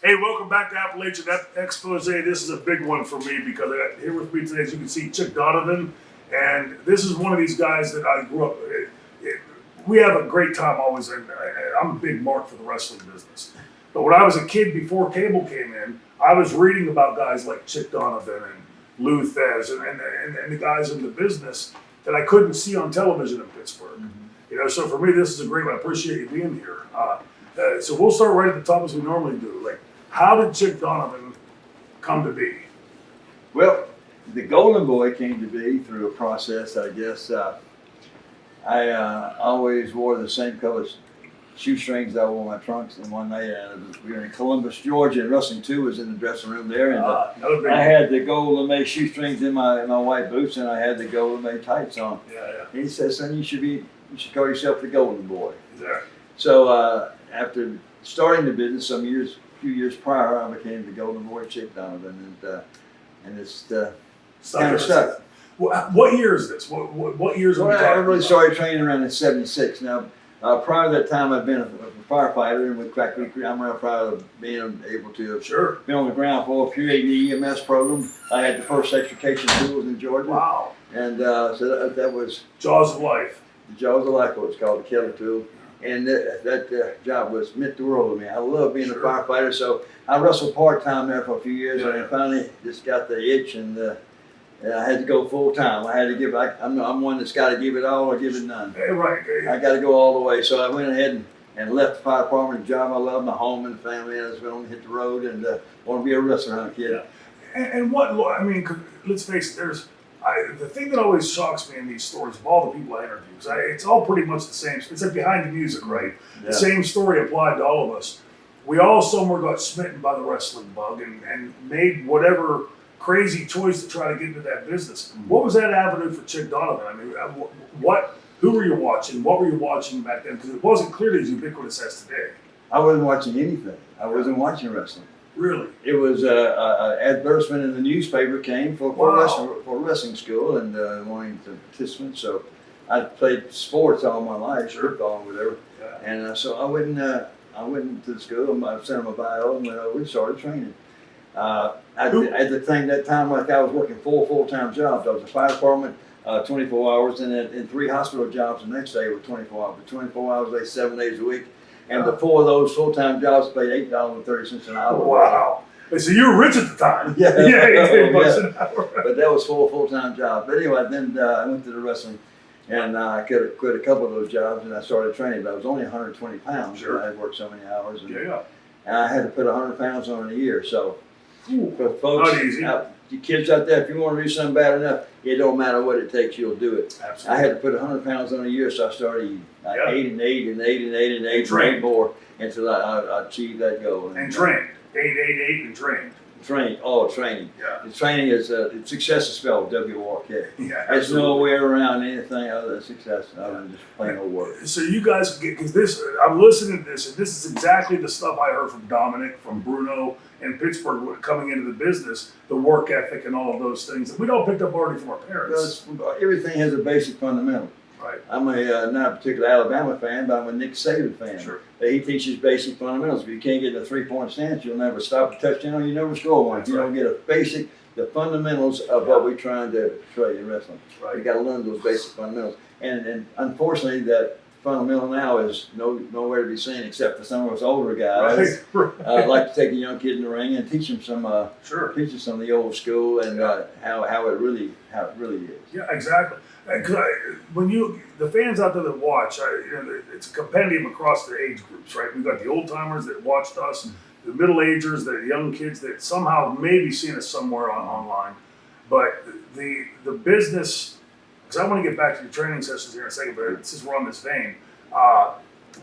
Hey, welcome back to Appalachian Expose. This is a big one for me because here with me today, as you can see, Chick Donovan, and this is one of these guys that I grew up. We have a great time always, and I'm a big mark for the wrestling business. But when I was a kid, before cable came in, I was reading about guys like Chick Donovan and Lou Thez and the guys in the business that I couldn't see on television in Pittsburgh. So for me, this is a great one. I appreciate you being here. So we'll start right at the top as we normally do. Like, how did Chick Donovan come to be? Well, the Golden Boy came to be through a process, I guess. I always wore the same color shoestrings I wore my trunks. And one night we were in Columbus, Georgia, and Wrestling 2 was in the dressing room there. And I had the gold lame shoestrings in my white boots, and I had the gold lame tights on. Yeah. And he said, "Son, you should call yourself the Golden Boy." Yeah. So after starting the business a few years prior, I became the Golden Boy Chick Donovan, and it's kind of stuck. What year is this? What years are we talking I really about? started training around in '76. Now, prior to that time, I've been a firefighter, and with Crack Creek, I'm real proud of being able to have been on the ground floor, creating the EMS program. I had the first extrication tools in Georgia. Wow. And so that was Jaws of Life. the Jaws of Life, what it's called, the killer tool. And that job was meant the world to me. I love being a firefighter, so I wrestled part-time there for a few years, and I finally just got the itch, and I had to go full-time. I had to give, I'm one that's got to give it all or give it none. Hey, right. I got to go all the way. So I went ahead and left the fire department, the job I love, my home and family, and I just went on to hit the road and want to be a wrestler, huh, kid? Yeah. And let's face it, the thing that always shocks me in these stories of all the people I interview, it's all pretty much the same. It's like behind the music, right? Yeah. The same story applied to all of us. We all somewhere got smitten by the wrestling bug and made whatever crazy choice to try to get into that business. Mm-hmm. What was that avenue for Chick Donovan? I mean, who were you watching? What were you watching back then? Because it wasn't clearly as ubiquitous as today. I wasn't watching anything. I wasn't watching wrestling. Really? It was an advertisement in the newspaper came for wrestling school and wanting to participate. So I played sports all my life, football and whatever. Yeah. And so I went to the school. I sent them a bio and went over and started training. At that time, like I was working four full-time jobs. I was a fire department, 24 hours, and 3 hospital jobs the next day were 24 hours. But 24 hours a day, 7 days a week. And before those full-time jobs, paid $8.30 an hour. Wow. So you were rich at the time. Yeah. $8 an hour. But that was full-time job. But anyway, then I went to the wrestling, and I quit a couple of those jobs, and I started training. But I was only 120 pounds. Sure. I had worked so many hours. Yeah. And I had to put 100 pounds on in a year. So, for folks, not easy. You kids out there, if you want to do something bad enough, it don't matter what it takes, you'll do it. Absolutely. I had to put 100 pounds on a year, so I started eating. I ate and ate and ate and ate and ate trained. and more until I achieved that goal. And trained. 888 and trained. Training. Yeah. The training is success is spelled W-O-R-K. Yeah. There's no way around anything other than success, other than just plain old work. So you guys get, because I'm listening to this, and this is exactly the stuff I heard from Dominic, from Bruno, and Pittsburgh coming into the business, the work ethic and all of those things that we'd all picked up already from our parents. Because everything has a basic fundamental. Right. I'm not a particular Alabama fan, but I'm a Nick Saban fan. Sure. He teaches basic fundamentals. If you can't get a 3-point stance, you'll never stop a touchdown, you never score one. If you don't get the fundamentals of what we're trying to portray in wrestling. Right. You got to learn those basic fundamentals. And unfortunately, that fundamental now is nowhere to be seen except for some of us older guys. Right. I'd like to take a young kid in the ring and teach him some of the old school and how it really is. Yeah, exactly. Because the fans out there that watch, it's a compendium across the age groups, right? We've got the old timers that watched us, the middle agers, the young kids that somehow maybe seen us somewhere online. But the business, because I want to get back to your training sessions here in a second, but since we're on this vein,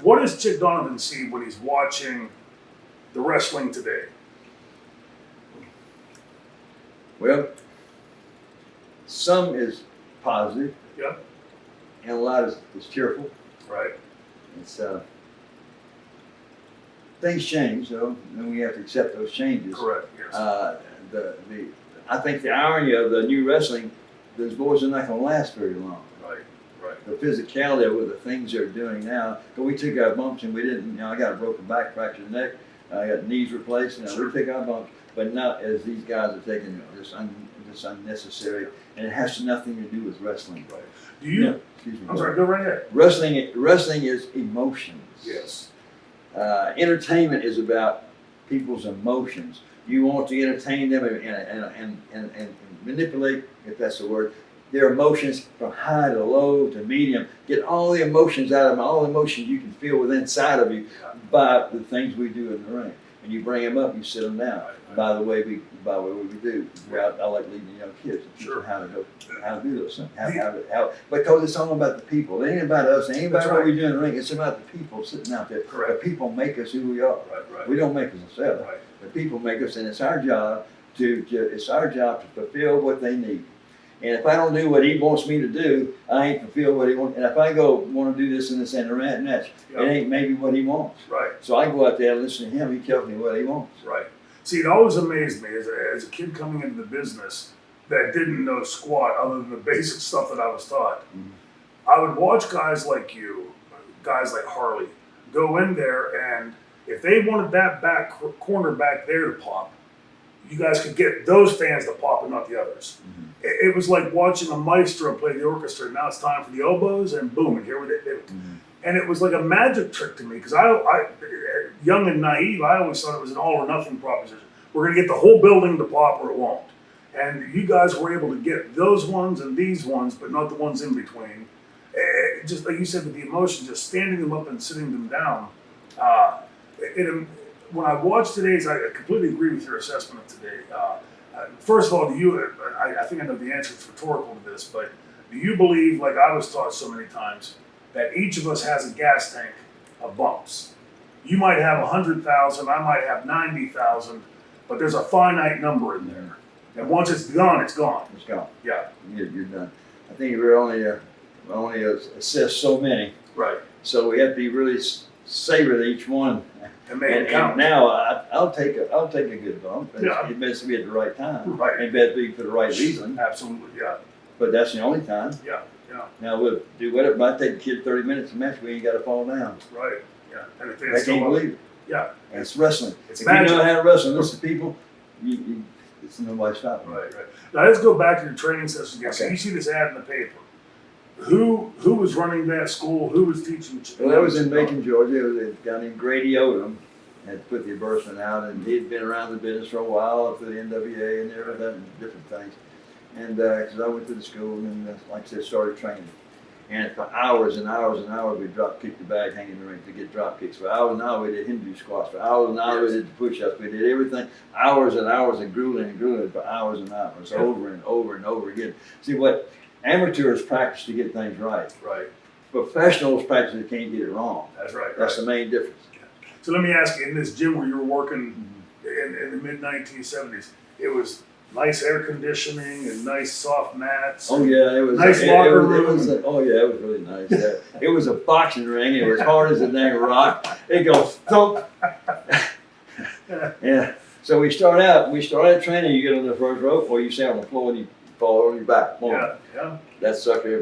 what does Chick Donovan see when he's watching the wrestling today? Well, some is positive. Yeah. And a lot is cheerful. Right. It's things change, though, and we have to accept those changes. Correct. Yes. I think the irony of the new wrestling, those boys are not going to last very long. Right. The physicality of the things they're doing now. But we took our bumps and we didn't. I got a broken back, fractured neck. I got knees replaced, and Sure. we take our bumps, but not as these guys are taking this unnecessary, and it has nothing to do with wrestling. Right. Do you? Excuse me. I'm sorry. Go right ahead. Wrestling is emotions. Yes. Entertainment is about people's emotions. You want to entertain them and manipulate, if that's the word, their emotions from high to low to medium. Get all the emotions out of them, all the emotions you can feel within inside of you by the things we do in the ring. And you bring them up, you sit them down. By the way we do. I like leading the young kids and teach them how to do those things. Because it's all about the people. It ain't about us. It ain't about what we do in the ring. It's about the people sitting out there. Correct. The people make us who we are. Right. We don't make us ourselves. Right. The people make us, and it's our job to fulfill what they need. And if I don't do what he wants me to do, I ain't fulfill what he wants. And if I want to do this and this and the match, it ain't maybe what he wants. Right. So I go out there and listen to him. He tells me what he wants. Right. See, it always amazed me as a kid coming into the business that didn't know squat other than the basic stuff that I was taught. Mm-hmm. I would watch guys like you, guys like Harley, go in there, and if they wanted that corner back there to pop, you guys could get those fans to pop and not the others. Mm-hmm. It was like watching a maestro play the orchestra. Now it's time for the oboes, and boom, and here we go. Mm-hmm. And it was like a magic trick to me because I, young and naive, I always thought it was an all or nothing proposition. We're going to get the whole building to pop or it won't. And you guys were able to get those ones and these ones, but not the ones in between. Just like you said, with the emotion, just standing them up and sitting them down. When I watched today's, I completely agree with your assessment of today. First of all, I think I know the answer, it's rhetorical to this, but do you believe, like I was taught so many times, that each of us has a gas tank of bumps? You might have 100,000, I might have 90,000, but there's a finite number in there. And once it's gone, it's gone. It's gone. Yeah. You're done. I think we're only assess so many. Right. So we have to be really savor each one. And make it count. And now I'll take a good bump. Yeah. It best to be at the right time. Right. It best be for the right reason. Absolutely, yeah. But that's the only time. Yeah. Now we'll do whatever. Might take the kid 30 minutes to match. We ain't got to fall down. Right. Yeah. And if I it's can't believe it. Yeah. And it's wrestling. It's if magic. you know how to wrestle, listen to people. It's nobody's stopping. Right. Now let's go back to your training session again. So Okay. you see this ad in the paper. Who was running that school? Who was teaching? Well, that was in Macon, Georgia. It was a guy named Grady Odom had put the advertisement out, and he'd been around the business for a while through the NWA and everything, different things. And because I went to the school and, like I said, started training. And for hours and hours and hours, we drop kicked the bag hanging in the ring to get drop kicks. For hours and hours, we did Hindu squats. For hours and hours, we did the push-ups. We did everything. Hours and hours of grueling for hours and hours, over and over and over again. See, what amateurs practice to get things right. Right. Professionals practice they can't get it wrong. That's right. That's the main difference. So let me ask you, in this gym where you were working in the mid-1970s, it was nice air conditioning and nice soft mats. Oh yeah, it was nice locker room. Oh yeah, it was really nice. Yeah. It was a boxing ring. It was hard as a dang rock. It goes thump. Yeah. So we start out training. You get on the first rope, or you stay on the floor and you fall on your back. Boom. Yeah. That sucker.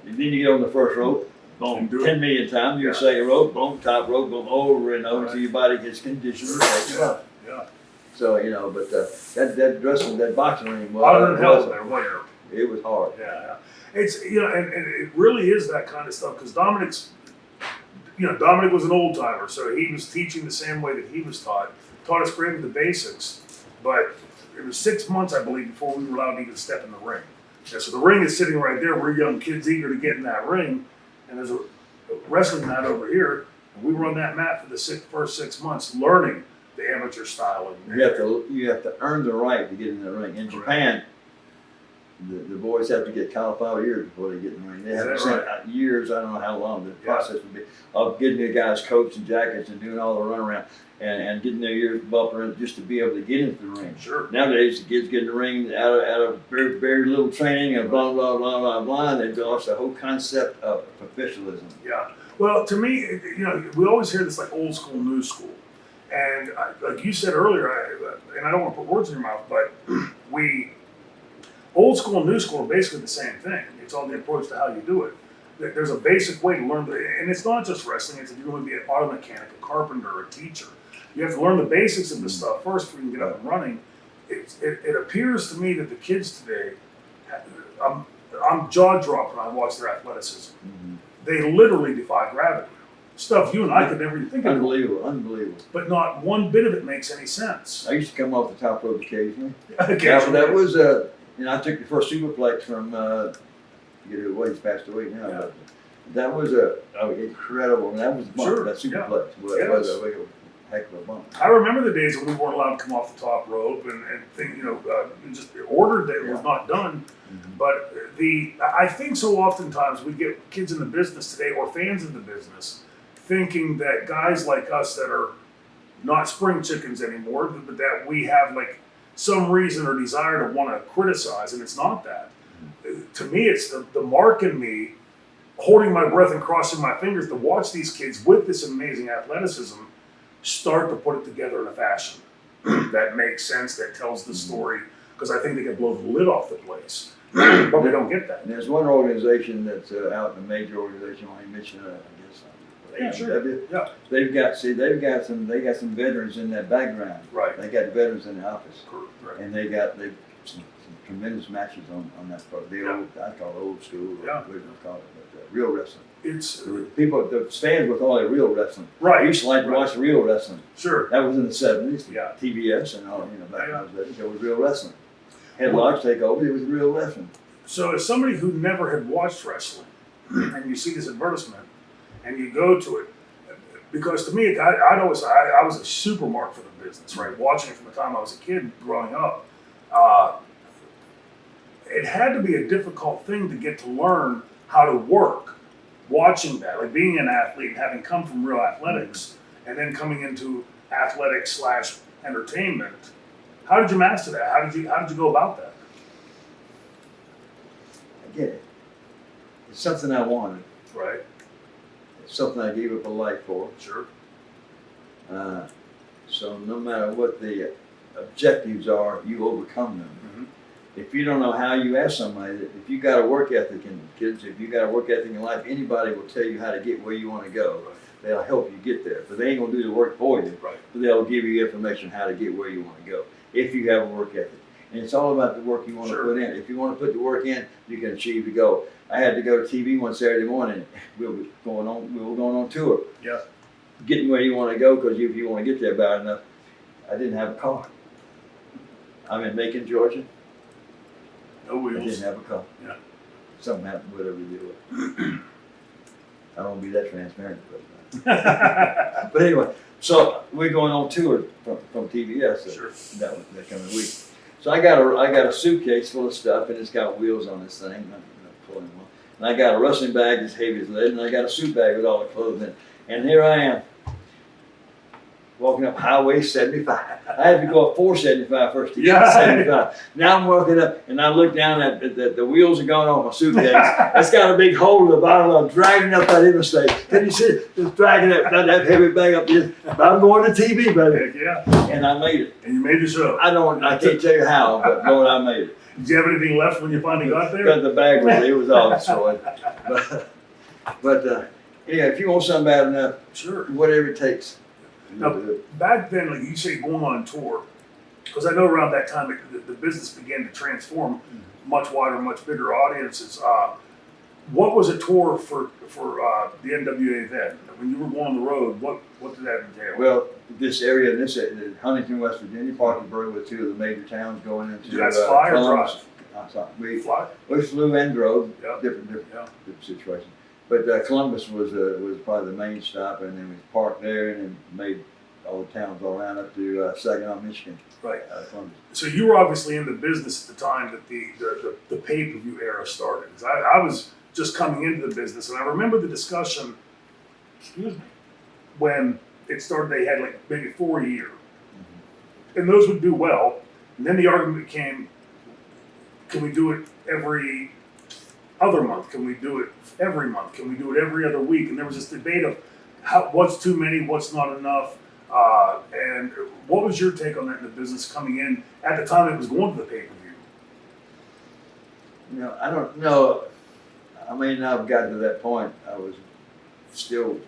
And then you get on the first rope. Boom, 10 million times. You second rope, boom, top rope, boom, over and over until your body gets conditioned to take you up. Yeah. So, but that boxing ring was. Other than hell there, wasn't it? It was hard. Yeah. It's, and it really is that kind of stuff because Dominic was an old timer, so he was teaching the same way that he was taught us great with the basics, but it was 6 months, I believe, before we were allowed to even step in the ring. Yeah, so the ring is sitting right there. We're young kids eager to get in that ring. And there's a wrestling mat over here, and we were on that mat for the first 6 months, learning the amateur style. And you have to earn the right to get in the ring. In Japan, the boys have to get cauliflower ears before they get in the ring. They have to spend years, I don't know how long the process would be, of getting the guys coats and jackets and doing all the runaround and getting their ears bumping just to be able to get into the ring. Sure. Nowadays, the kids get in the ring out of very, very little training and blah, blah, blah, blah, blah, and they lost the whole concept of professionalism. Yeah. Well, to me, we always hear this like old school, new school. And like you said earlier, and I don't want to put words in your mouth, but old school and new school are basically the same thing. It's all the approach to how you do it. There's a basic way to learn, and it's not just wrestling. It's if you're going to be an auto mechanic, a carpenter, a teacher. You have to learn the basics of this stuff first before you can get up and running. It appears to me that the kids today, I'm jaw dropped when I watch their athleticism. Mm-hmm. They literally defy gravity. Stuff you and I could never even think of. Unbelievable. But not one bit of it makes any sense. I used to come off the top rope occasionally. Occasionally. That was, I took the first superplex from, I forget who it was, he's passed away now, but that was incredible, and that was a bump, Sure, that superplex. Well, Yes. that was a heck of a bump. I remember the days when we weren't allowed to come off the top rope and think, just ordered that it was not done. Mm-hmm. But I think so oftentimes we get kids in the business today or fans in the business thinking that guys like us that are not spring chickens anymore, but that we have like some reason or desire to want to criticize, and it's not that. To me, it's the mark in me holding my breath and crossing my fingers to watch these kids with this amazing athleticism start to put it together in a fashion that makes sense, that tells the story, because I think they can blow the lid off the place, but we don't get that. And there's one organization that's out in a major organization, I mentioned, I guess, Yeah, sure. Yeah. They got some veterans in that background. Right. They got veterans in the office, Right. and they some tremendous matches on that part. I call it old school, or Yeah. whatever you call it, but real wrestling. It's The fans would call it real wrestling. right. I used to like to watch real wrestling. Sure. That was in the 70s. Yeah. TBS and all, back in those days, it was real wrestling. Headlocks take over, it was real wrestling. So as somebody who never had watched wrestling, and you see this advertisement, and you go to it, because to me, I was a supermark for the business, right? Watching it from the time I was a kid growing up. It had to be a difficult thing to get to learn how to work. Watching that, like being an athlete, having come from real athletics, and then coming into athletics / entertainment. How did you master that? How did you go about that? I get it. It's something I wanted. Right. It's something I gave up a life for. Sure. So no matter what the objectives are, you overcome them. Mm-hmm. If you don't know how, you ask somebody. If you got a work ethic in kids, if you got a work ethic in life, anybody will tell you how to get where you want to go. Right. They'll help you get there, but they ain't gonna do the work for you. Right. But they'll give you information how to get where you want to go. If you have a work ethic, and it's all about the work you want to put in. If you want to put the work in, you can achieve the goal. I had to go to TV one Saturday morning. We were going on tour. Yeah. Getting where you want to go, because if you want to get there bad enough, I didn't have a car. I'm in Macon, Georgia. No wheels. I didn't have a car. Yeah. Something happened, whatever you do. I don't want to be that transparent, but anyway, so we're going on tour from TBS Sure. that coming week. So I got a suitcase full of stuff, and it's got wheels on this thing. I'm pulling one. And I got a wrestling bag as heavy as lead, and I got a suit bag with all the clothes in it. And here I am, walking up Highway 75. I had to go up 475 first to get to 75. Now I'm walking up, and I look down at the wheels are gone off my suitcase. It's got a big hole in the bottom. I'm dragging up that interstate. Can you see it? Just dragging that heavy bag up this. But I'm going to TV, baby. Heck yeah. And I made it. And you made the show. I can't tell you how, but Lord, I made it. Did you have anything left when you finally got there? Got the bag with it. It was all destroyed. But yeah, if you want something bad enough, Sure. whatever it takes. Now, back then, like you say, going on tour, because I know around that time the business began to transform, much wider, much bigger audiences. What was a tour for the NWA then? When you were going on the road, what did that entail? Well, this area, Huntington, West Virginia, Parkersburg were two of the major towns going into Did you guys fly or Columbus. drive? I'm sorry, we Fly? flew and drove, Yeah. different Yeah. situations. But Columbus was probably the main stop, and then we parked there and then made all the towns all around up to Saginaw, Michigan. Right. Columbus. So you were obviously in the business at the time that the pay-per-view era started. 'Cause I was just coming into the business, and I remember the discussion, when it started. They had like maybe 4 a year, and those would do well. And then the argument came, can we do it every other month? Can we do it every month? Can we do it every other week? And there was this debate of what's too many, what's not enough. And what was your take on that in the business coming in at the time it was going to the pay-per-view? I don't know. I may not have gotten to that point. I was still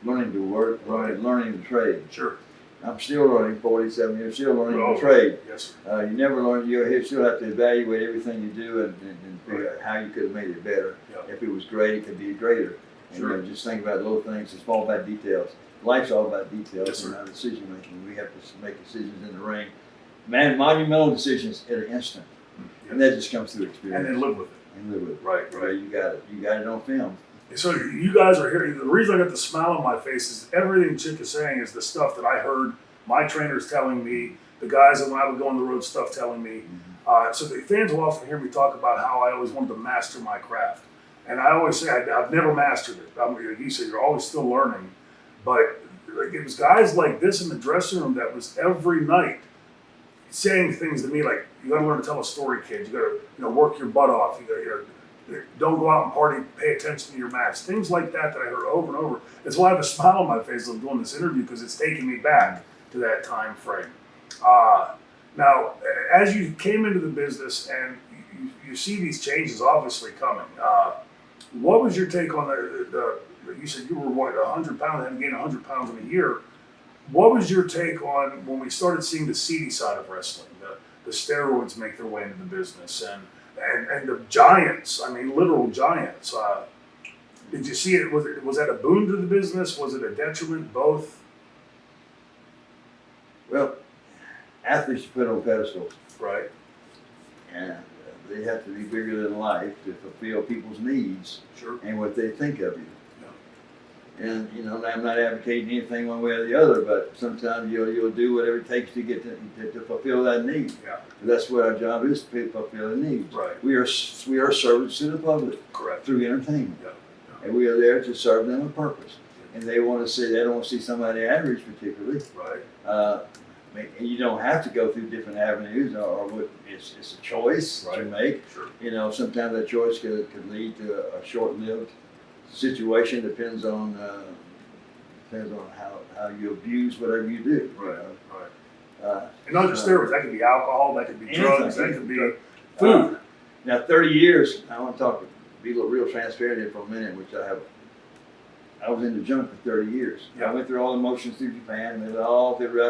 learning to work, learning the trade. Sure. I'm still learning, 47 years, still learning Oh, the trade. Yes, sir. You never learn, you still have to evaluate everything you do and figure out how you could have made it better. Yeah. If it was great, it could be greater. And Sure. just think about little things, it's all about details. Life's all about details Yes, and sir. our decision making. We have to make decisions in the ring. Man, monumental decisions at an instant. And that just comes through experience. And then live with it. And live with it. Right, Yeah, right. you got it. You got it on film. So you guys are here. The reason I got the smile on my face is everything Chick is saying is the stuff that I heard my trainers telling me, the guys that when I would go on the road stuff telling me. So the fans will often hear me talk about how I always wanted to master my craft. And I always say I've never mastered it. Like you said, you're always still learning. But like, it was guys like this in the dressing room that was every night saying things to me like, you got to learn to tell a story, kid. You got to work your butt off. You got don't go out and party. Pay attention to your match. Things like that I heard over and over. That's why I have a smile on my face as I'm doing this interview because it's taking me back to that time frame. Now, as you came into the business and you see these changes obviously coming, what was your take on the you said you were what, 100 pounds, had to gain 100 pounds in a year. What was your take on when we started seeing the seedy side of wrestling, the steroids make their way into the business and the giants, I mean literal giants. Did you see it? Was that a boon to the business? Was it a detriment? Both? Well, athletes you put on pedestals. Right. And they have to be bigger than life to fulfill people's needs Sure. and what they think of you. And I'm not advocating anything one way or the other, but sometimes you'll do whatever it takes to get to fulfill that need. Yeah. That's what our job is, to fulfill the needs. Right. We are servants to the public. Correct. Through entertainment, Yeah. and we are there to serve them a purpose. And they want to see, they don't want to see somebody average particularly. Right. And you don't have to go through different avenues, or what it's a choice to Right. make. Sure. Sometimes that choice could lead to a short-lived situation. Depends on how you abuse whatever you do. Right. Right. Uh, And not just steroids. That could be alcohol. That could be drugs. That could be food. Now, 30 years. I want to be real transparent here for a minute, which I have. I was in the junk for 30 years. Yeah. I went through all the motions through Japan, and I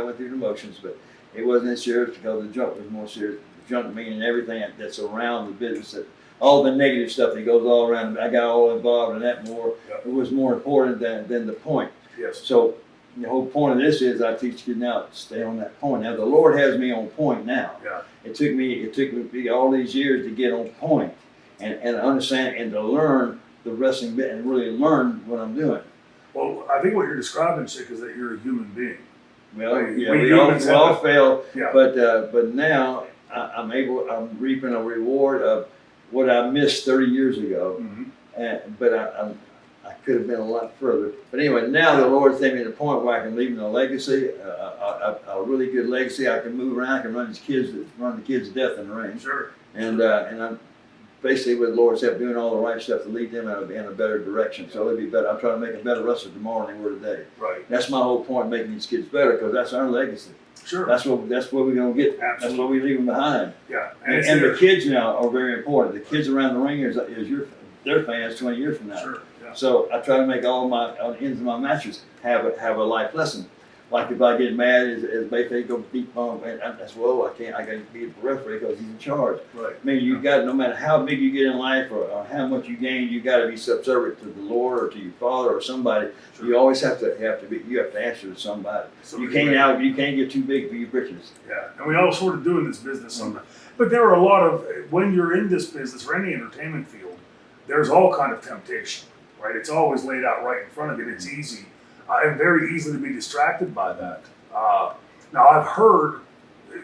went through the motions, but it wasn't as serious because the junk was more serious. The junk meaning everything that's around the business, all the negative stuff that goes all around. I got all involved in that more. Yeah. It was more important than the point. Yes. So the whole point of this is I teach you now to stay on that point. Now the Lord has me on point now. Yeah. It took me all these years to get on point and understand and to learn the wrestling bit and really learn what I'm doing. Well, I think what you're describing, Chick, is that you're a human being. Well, Right. yeah, We we all humans have fail, Yeah. but now I'm reaping a reward of what I missed 30 years ago. Mm-hmm. But I could have been a lot further. But anyway, now the Lord's taken me to the point where I can leave a legacy, a really good legacy. I can move around, I can run the kids to death in the ring. Sure. And I'm basically with the Lord's help doing all the right stuff to lead them in a better direction. So it'll be better. I'm trying to make a better wrestler tomorrow than they were today. Right. That's my whole point, making these kids better, because that's our legacy. Sure. That's what we're gonna get. Absolutely. That's what we leave them behind. Yeah. And the kids now are very important. The kids around the ring is their fans 20 years from now. Sure. Yeah. So I try to make all my ends of my matches have a life lesson. Like if I get mad, as Bayface go deep on, and that's I got to be the referee because he's in charge. Right. I mean, you got, no matter how big you get in life or how much you gain, you got to be subservient to the Lord or to your father or somebody. Sure. You always have to answer to somebody. You can't get too big for your britches. Yeah, and we all sort of do in this business sometimes. But there are a lot of, when you're in this business or any entertainment field, there's all kind of temptation, right? It's always laid out right in front of you. It's easy. And very easy to be distracted by that. Now, I've heard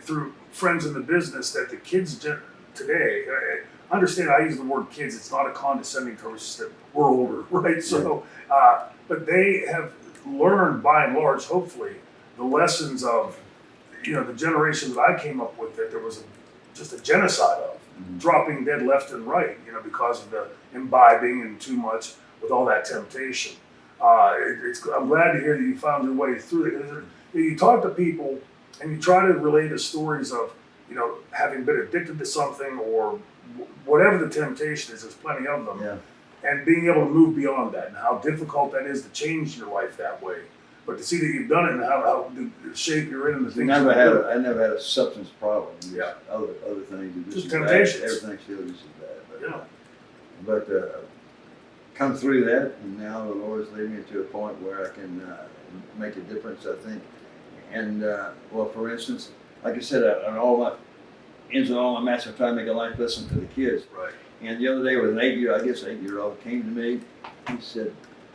through friends in the business that the kids today, understand I use the word kids, it's not a condescending term, it's just that we're older, right? So, but they have learned by and large, hopefully, the lessons of, the generation that I came up with, that there was just a genocide of, dropping dead left and right, because of the imbibing and too much with all that temptation. I'm glad to hear that you found your way through it. You talk to people and you try to relay the stories of, having been addicted to something or whatever the temptation is. There's plenty of them, Yeah. and being able to move beyond that and how difficult that is to change your life that way. But to see that you've done it and how the shape you're in and the things I you never had a substance problem. Just Yeah. Other things. Just as bad. temptations. Everything's still just as bad. do. Yeah. But come through that, and now the Lord's leading me to a point where I can make a difference, I think. And well, for instance, like I said, on all my ends and all my matches, I try to make a life lesson to the kids. Right. And the other day, with an 8-year-old came to me. He said,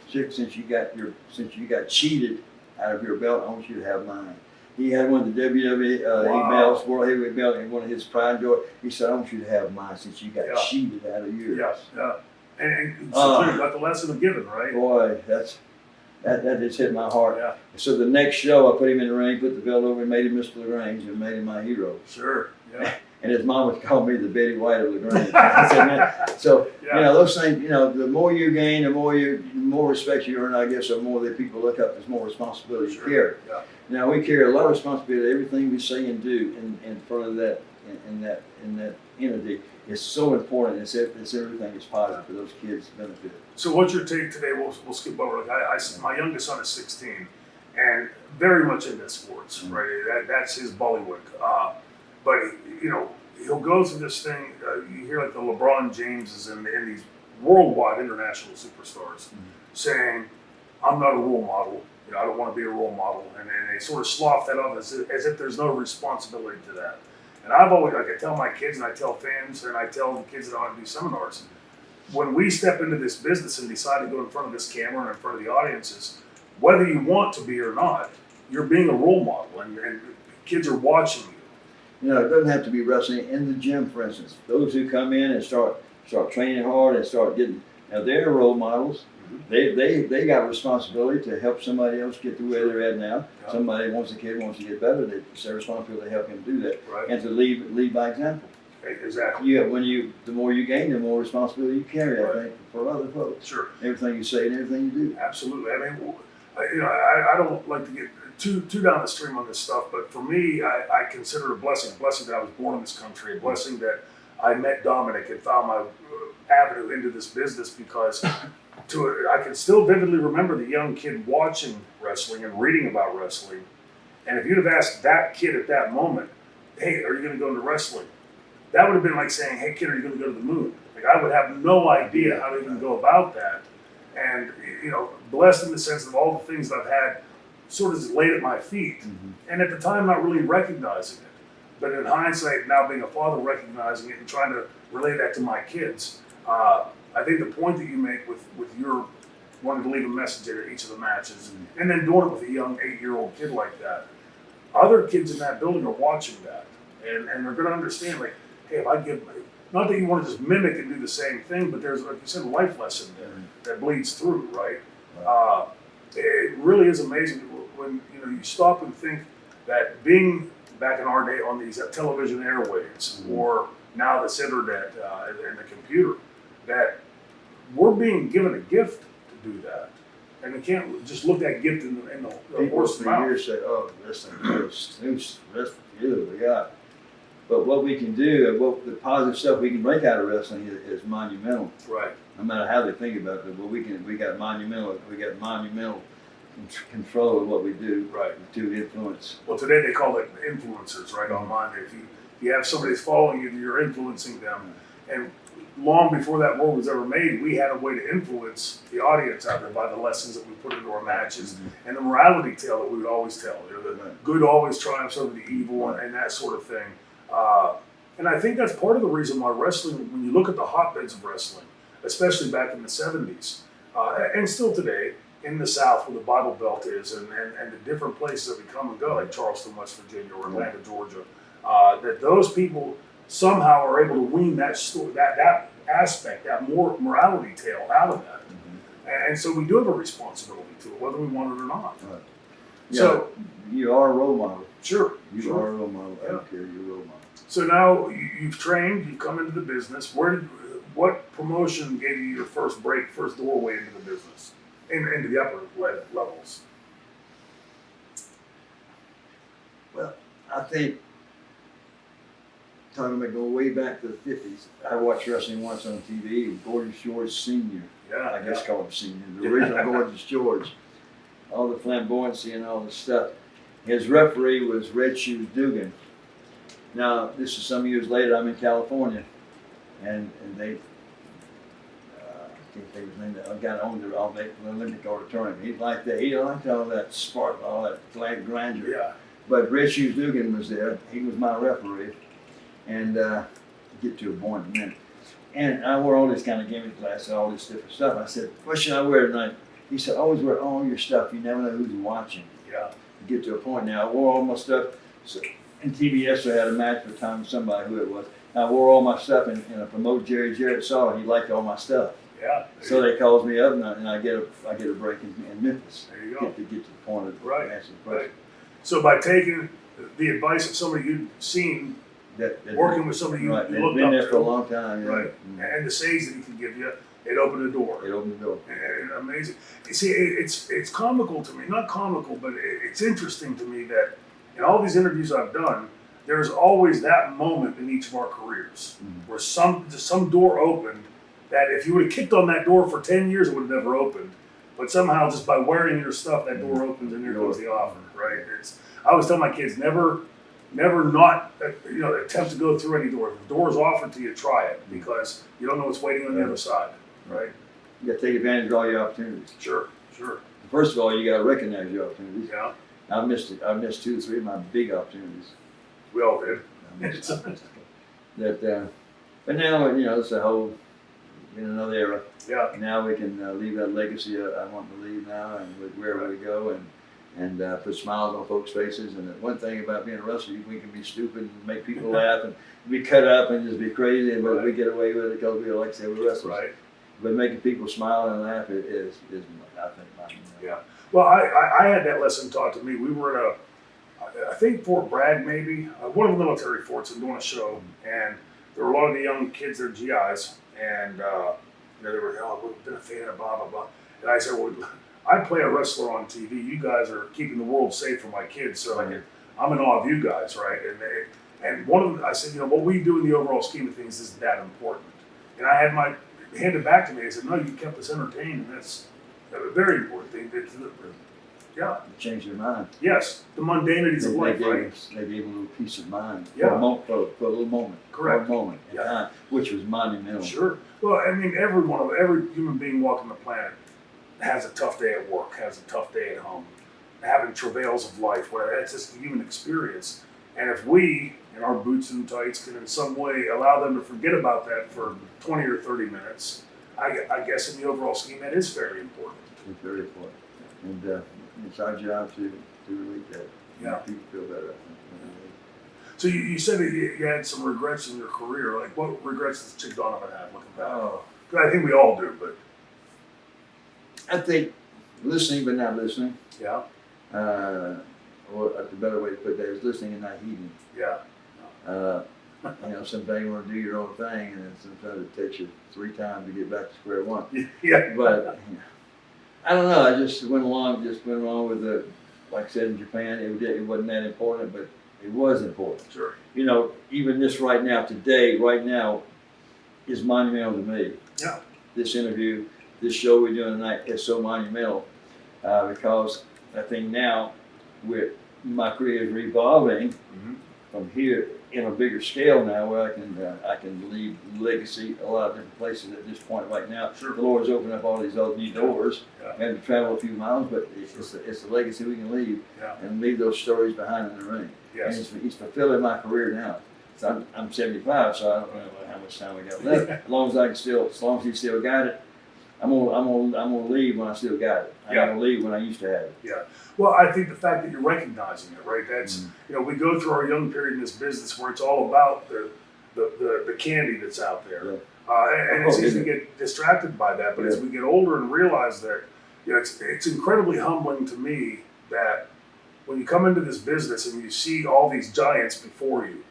"Chick, since you got cheated out of your belt, I want you to have mine." He had one of the WWE Wow. belts, World Heavyweight belt, and one of his pride and joy. He said, "I want you to have mine since you got Yeah. cheated out of yours." Yeah. Yeah. And so you got the lesson of giving, right? Boy, that just hit my heart. Yeah. So the next show, I put him in the ring, put the belt over, and made him Mr. LaGrange, and made him my hero. Sure. Yeah. And his mom would call me the Betty White of LaGrange. I said, man, so Yeah. you know those things. You know, the more you gain, the more respect you earn. I guess the more that people look up, there's more responsibility you carry. Yeah. Now we carry a lot of responsibility. Everything we say and do in front of that in that entity is so important. It's everything is positive for those kids' benefit. So what's your take today? We'll skip over. Like my youngest son is 16, and very much into sports. Mm-hmm. Right. That's his Bollywood. But you know, he'll go through this thing. You hear like the LeBron Jameses and these worldwide international superstars saying, "I'm not a role model. You know, I don't want to be a role model," and they sort of slough that off as if there's no responsibility to that. And I've always, like I tell my kids and I tell fans and I tell the kids that I want to do seminars, when we step into this business and decide to go in front of this camera and in front of the audiences, whether you want to be or not, you're being a role model and kids are watching you. You know, it doesn't have to be wrestling. In the gym, for instance, those who come in and start training hard and start getting, now they're role models. They got responsibility to help somebody else get to where they're at now. Yeah. Somebody wants to get better. It's their responsibility to help him do that, Right. and to lead by example. Exactly. The more you gain, the more responsibility you carry. Right. I think for other folks. Sure. Everything you say and everything you do. Absolutely. I mean, I don't like to get too down the stream on this stuff, but for me, I consider it a blessing that I was born in this country, a blessing that I met Dominic and found my avenue into this business, because I can still vividly remember the young kid watching wrestling and reading about wrestling. And if you'd have asked that kid at that moment, "Hey, are you going to go into wrestling?" That would have been like saying, "Hey, kid, are you going to go to the moon?" Like, I would have no idea how to even go about that. And, you know, blessed in the sense of all the things that I've had sort of laid at my feet. And at the time, not really recognizing it. But in hindsight, now being a father, recognizing it and trying to relay that to my kids. I think the point that you make with your wanting to leave a message at each of the matches, and then doing it with a young 8-year-old kid like that, other kids in that building are watching that, and they're going to understand, like, hey, if I give, not that you want to just mimic and do the same thing, but there's, like you said, a life lesson there that bleeds through, right? It really is amazing when you stop and think that being back in our day on these television airwaves, or now this internet and the computer, that we're being given a gift to do that, and we can't just look that gift in the People horse's for mouth. years say, "Oh, listen, yeah." But what we can do, what the positive stuff we can make out of wrestling is monumental. Right. No matter how they think about it, but we got monumental control of what we do. Right. To influence. Well, today they call it influencers, right? Online. If you have somebody that's following you, you're influencing them. And long before that word was ever made, we had a way to influence the audience out there by the lessons that we put into our matches and the morality tale that we would always tell. You know, the good always triumphs over the evil and that sort of thing. And I think that's part of the reason why wrestling, when you look at the hotbeds of wrestling, especially back in the 70s, and still today, in the South where the Bible Belt is, and the different places that we come and go, like Charleston, West Virginia, or Atlanta, Georgia, that those people somehow are able to wean that aspect, that more morality tale out of that. And so we do have a responsibility to it, whether we want it or not. Right. So you are a role model. Sure. You are a role model. I don't care. You're a role model. So now you've trained, you've come into the business. What promotion gave you your first break, first doorway into the business, into the upper levels? Well, I think, talking about going way back to the 50s, I watched wrestling once on TV, and Gorgeous George Sr., Yeah, I guess called him Sr., the original Gorgeous George. all the flamboyancy and all the stuff. His referee was Red Shoes Dugan. Now, this is some years later, I'm in California, and they, I can't think of his name, a guy that owned the Olympic Auditorium. He liked that. He liked all that spark, all that grandeur. Yeah. But Red Shoes Dugan was there. He was my referee. And get to a point in a minute. And I wore all this kind of gimmick glasses, all this different stuff. I said, what should I wear tonight? He said, always wear all your stuff. You never know who's watching. Yeah. Get to a point now. I wore all my stuff. So, and TBS had a match with somebody who it was. I wore all my stuff and I promoted Jerry Jarrett saw it. He liked all my stuff. Yeah. So they calls me up and I get a break in Memphis. There you go. Get to the point of answering the question. Right. So by taking the advice of somebody you'd seen, working with somebody you, right. you looked been up there to, for a long time. Yeah. right, and the sayings that he could give you, it opened the door. It opened the door. And amazing. You see, it's comical to me, not comical, but it's interesting to me that in all these interviews I've done, there's always that moment in each of our careers where some door opened that if you would have kicked on that door for 10 years, it would have never opened. But somehow, just by wearing your stuff, that door opens and here comes the offer, right? I always tell my kids, never not attempt to go through any door. If the door is offered to you, try it because you don't know what's waiting on the other side, right? You got to take advantage of all your opportunities. Sure. First of all, you got to recognize your opportunities. Yeah. I missed 2 or 3 of my big opportunities. We all did. I missed that. But now it's a whole in another era. Yeah. Now we can leave that legacy I want to leave now, and wherever we go, and put smiles on folks' faces. And one thing about being a wrestler, we can be stupid and make people laugh and be cut up and just be crazy, but we get away with it because we like to say we're wrestlers. Right. But making people smile and laugh is I think, mine. Yeah. Well, I had that lesson taught to me. We were at I think Fort Bragg maybe, one of the military forts, and doing a show, and there were a lot of the young kids, they're GIs, and they were, we've been a fan of blah, blah, blah. And I said, well, I play a wrestler on TV. You guys are keeping the world safe for my kids, so I'm in awe of you guys, right? And one of them, I said, what we do in the overall scheme of things isn't that important. And I had my handed back to me. I said, no, you kept us entertained, and that's a very important thing. Yeah. Change their mind. Yes, the mundanities of life, right? They gave them a little peace of mind Yeah. for a little moment. Correct. For a moment in time, which was monumental. Sure. Well, I mean, every human being walking the planet has a tough day at work, has a tough day at home, having travails of life, where that's just a human experience. And if we, in our boots and tights, can in some way allow them to forget about that for 20 or 30 minutes, I guess in the overall scheme, that is fairly important. It's very important. And it's our job to relate that. Yeah. Make people feel better, I think. So you said that you had some regrets in your career. Like, what regrets does Chick Donovan have looking back? Oh. 'Cause I think we all do, but I think listening but not listening. yeah. Or the better way to put that is listening and not heeding. Yeah. Sometimes you want to do your own thing, and then sometimes it takes you 3 times to get back to square one. Yeah. But I don't know. I just went along with the, like I said in Japan, it wasn't that important, but it was important. Sure. Even this right now is monumental to me. Yeah. This interview, this show we're doing tonight is so monumental because I think now my career is revolving from here in a bigger scale now, where I can leave legacy a lot of different places at this point right now. Sure. The Lord's opened up all these other new doors. Yeah. We had to travel a few miles, but it's a legacy we can leave and leave those stories behind in the ring. Yes. And he's fulfilling my career now. So I'm 75, so I don't know how much time we got left. As long as he still got it, I'm gonna leave when I still got it. I'm gonna leave when I used to have it. Yeah. Well, I think the fact that you're recognizing it, right? That's we go through our young period in this business where it's all about the candy that's out there, and it's easy to get distracted by that. But as we get older and realize that, it's incredibly humbling to me that when you come into this business and you see all these giants before you,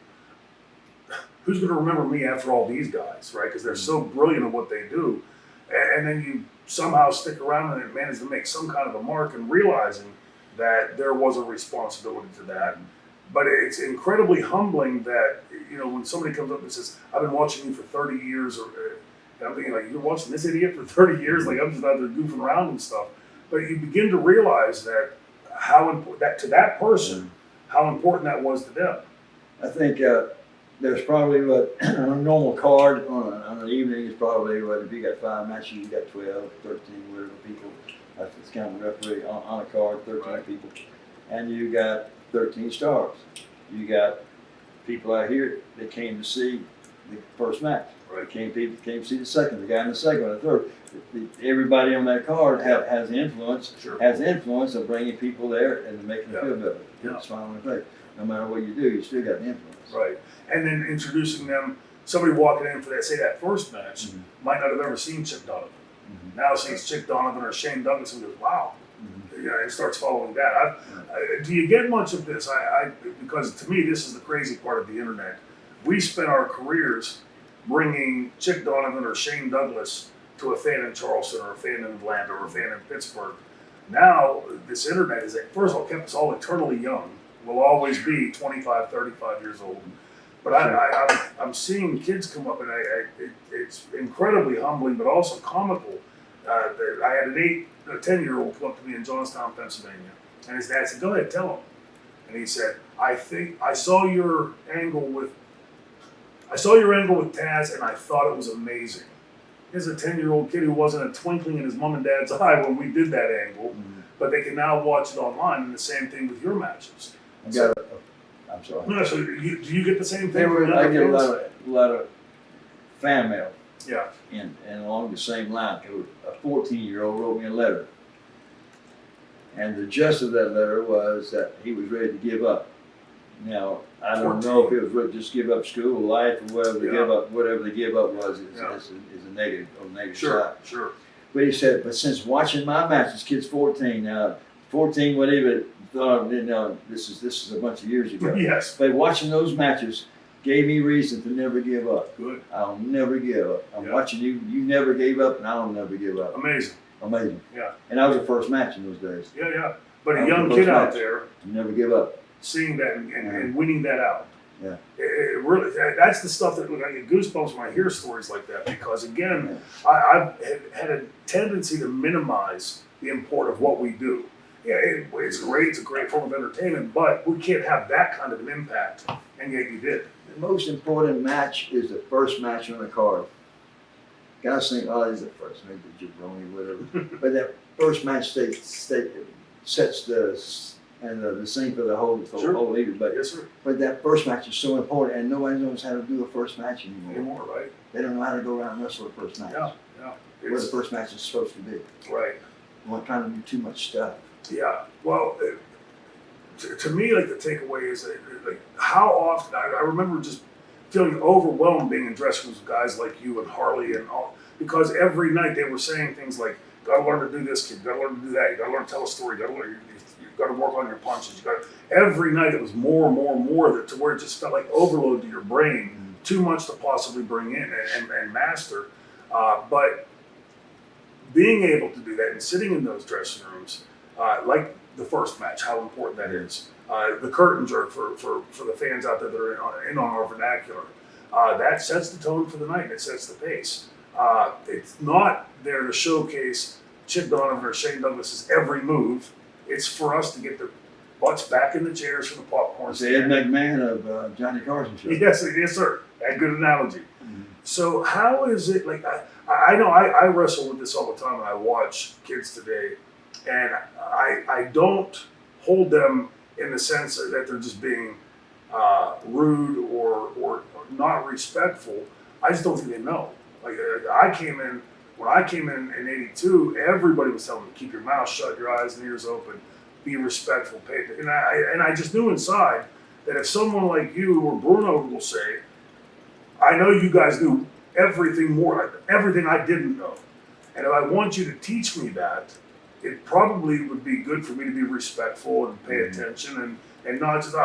who's going to remember me after all these guys, right? Because they're so brilliant at what they do. And then you somehow stick around and manage to make some kind of a mark and realizing that there was a responsibility to that. But it's incredibly humbling that, when somebody comes up and says, I've been watching you for 30 years, and I'm thinking, like, you're watching this idiot for 30 years? Like, I'm just out there goofing around and stuff. But you begin to realize that how important that to that person, how important that was to them. I think there's probably a normal card on an evening is probably if you got 5 matches, you got 12, 13, whatever people. That's kind of referee on a card, 13 Right. people, and you got 13 stars. You got people out here that came to see the first match. Right. People came to see the second, the guy in the second, the third. Everybody on that card has influence. Sure. Has influence of bringing people there and making them Yeah. feel better. Yeah. It's fine with me. No matter what you do, you still got the influence. Right. And then introducing them, somebody walking in for that first match Mhm. might not have ever seen Chick Donovan. Mhm. Now sees Chick Donovan or Shane Douglas and goes, wow. Mhm. Yeah, and starts following that. Do you get much of this? Because to me, this is the crazy part of the internet. We spent our careers bringing Chick Donovan or Shane Douglas to a fan in Charleston or a fan in Atlanta or a fan in Pittsburgh. Now, this internet is, first of all, kept us all eternally young. We'll always be 25, 35 years old. But I'm seeing kids come up, and it's incredibly humbling, but also comical. I had a 10-year-old come up to me in Johnstown, Pennsylvania, and his dad said, "Go ahead, tell him." And he said, "I think I saw your angle with Taz, and I thought it was amazing." Here's a 10-year-old kid who wasn't a twinkling in his mom and dad's eye when we did that angle, but they can now watch it online, and the same thing with your matches. I'm sorry. No, so do you get the same They thing? were, from I other get a fans? lot of fan mail, Yeah. and along the same line, a 14-year-old wrote me a letter, and the gist of that letter was that he was ready to give up. Now I don't know if it was ready to just give up school life or whatever the give up, whatever the give up was is a negative side. Sure. But he said, but since watching my matches, kid's 14 now, 14 whatever, thought, this is a bunch of years ago. Yes. But watching those matches gave me reason to never give up. Good. I'll never give up. I'm Yeah. watching you. You never gave up, and I'll never give up. Amazing. Amazing. Yeah. And that was the first match in those days. Yeah. But That a was young the kid first out match. there Never give up. seeing that and winning that out. Yeah. It really, that's the stuff that I get goosebumps when I hear stories like that, because again, I've had a tendency to minimize the import of what we do. Yeah, it's great. It's a great form of entertainment, but we can't have that kind of an impact, and yet you did. The most important match is the first match on the card. Guys think, oh, this is the first match, the jabroni, whatever. But that first match sets the scene for the whole leader. But Yes, sir. But that first match is so important, and nobody knows how to do a first match anymore. Anymore, right? They don't know how to go around and wrestle a first match. Yeah. Where the It's, first match is supposed to be. right. We're not trying to do too much stuff. Yeah. Well, to me, like the takeaway is like how often I remember just feeling overwhelmed being in dressing rooms with guys like you and Harley and all, because every night they were saying things like, "Got to learn to do this, kid. Got to learn to do that. You got to learn to tell a story. Got to learn. You've got to work on your punches. Every night it was more and more and more that to where it just felt like overload to your brain, too much to possibly bring in and master. But being able to do that and sitting in those dressing rooms, like the first match, how important that is. The curtain jerk for the fans out there that are in on our vernacular. That sets the tone for the night. It sets the pace. It's not there to showcase Chick Donovan or Shane Douglas's every move. It's for us to get the butts back in the chairs for the popcorn It's the Ed stand. McMahon of Johnny Carson show. Yes, sir. A good analogy. So how is it, like, I know I wrestle with this all the time, and I watch kids today, and I don't hold them in the sense that they're just being rude or not respectful. I just don't think they know. Like, when I came in '82, everybody was telling me, keep your mouth shut, your eyes and ears open, be respectful, pay attention. And I just knew inside that if someone like you or Bruno will say, I know you guys knew everything I didn't know. And if I want you to teach me that, it probably would be good for me to be respectful and pay attention and not just,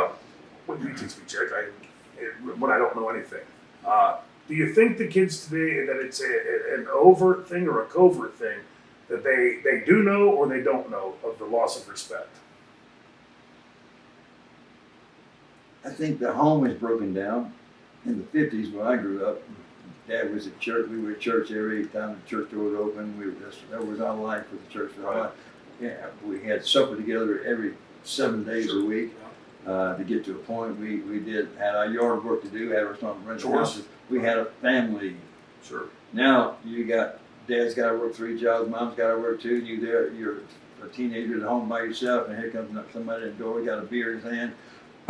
what do you teach me, Chick? When I don't know anything. Do you think the kids today, that it's an overt thing or a covert thing, that they do know or they don't know of the loss of respect? I think the home is broken down. In the 50s, when I grew up, Dad was at church. We were at church every time the church door was open. That was our life with the church. Yeah, we had supper together every 7 days a week. To get to a point, we had our yard work to do, had our rental houses. We had a family. Sure. Now you got dad's got to work 3 jobs, mom's got to work 2. You're a teenager at home by yourself, and here comes somebody at the door, got a beer in his hand.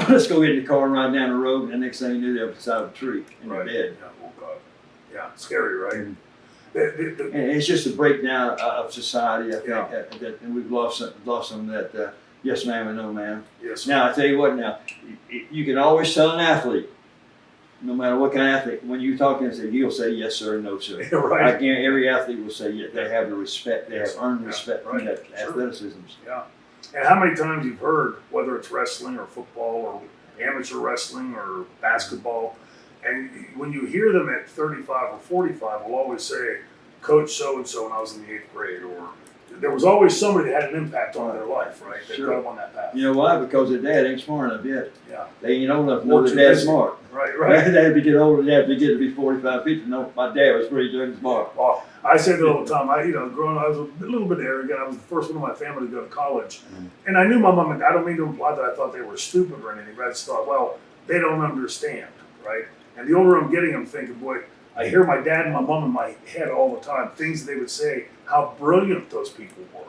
Let's go get in the car and ride down the road, and the next thing you knew, they're beside a tree and you're dead. Yeah. Oh God. Yeah. Scary, right? And it's just a breakdown of society. I think that and we've lost some of that. Yes, ma'am, and no, ma'am. Yes. Now I tell you what. Now you can always tell an athlete, no matter what kind of athlete, when you talk to him, he'll say yes sir and no sir. Right. I guarantee every athlete will say yes. They have the respect. They have earned respect from that athleticism. Yeah. And how many times you've heard, whether it's wrestling or football or amateur wrestling or basketball, and when you hear them at 35 or 45, will always say, Coach so-and-so when I was in the 8th grade, or there was always somebody that had an impact on their life, right? That got them on that path. You know why? Because their dad ain't smart enough yet. Yeah. They ain't old enough to know their dad's smart. Right, right. They have to get older. They have to get to be 45, 50. No, my dad was pretty good and smart. Well, I say that all the time. Growing up, I was a little bit arrogant. I was the first one in my family to go to college. And I knew my mom and dad, I don't mean to imply that I thought they were stupid or anything, but I just thought, well, they don't understand, right? And the older I'm getting, I'm thinking, boy, I hear my dad and my mom in my head all the time, things that they would say, how brilliant those people were.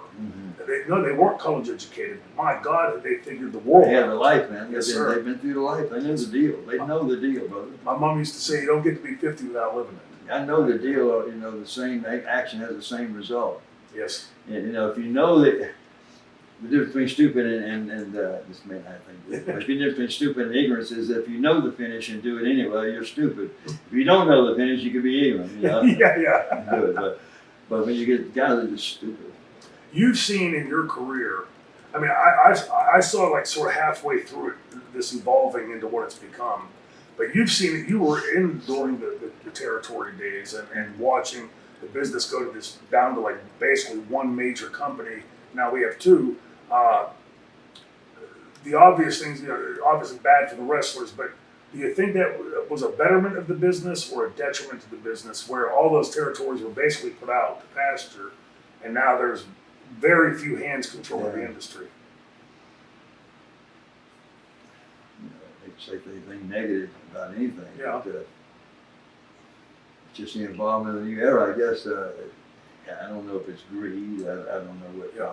They weren't college educated. My God, they figured the world out. They had the life, man. Yes, sir. They've been through the life. They know the deal. They know the deal, brother. My mom used to say, you don't get to be 50 without living it. I know the deal. The same action has the same result. Yes. And, if you know that the difference between stupid and this man, I think, the difference between stupid and ignorance is if you know the finish and do it anyway, you're stupid. If you don't know the finish, you can be ignorant. Yeah. Good, but when you get guys that are just stupid. You've seen in your career, I mean, I saw like sort of halfway through it, this evolving into what it's become. But you've seen it, you were in during the territory days and watching the business go to this, down to like basically one major company. Now we have 2. The obvious things, obviously bad for the wrestlers, but do you think that was a betterment of the business or a detriment to the business where all those territories were basically put out to pasture and now there's very few hands controlling the industry? They say anything negative about anything. Yeah. But, it's just the involvement of the new era, I guess. I don't know if it's greed. I don't know what. Yeah.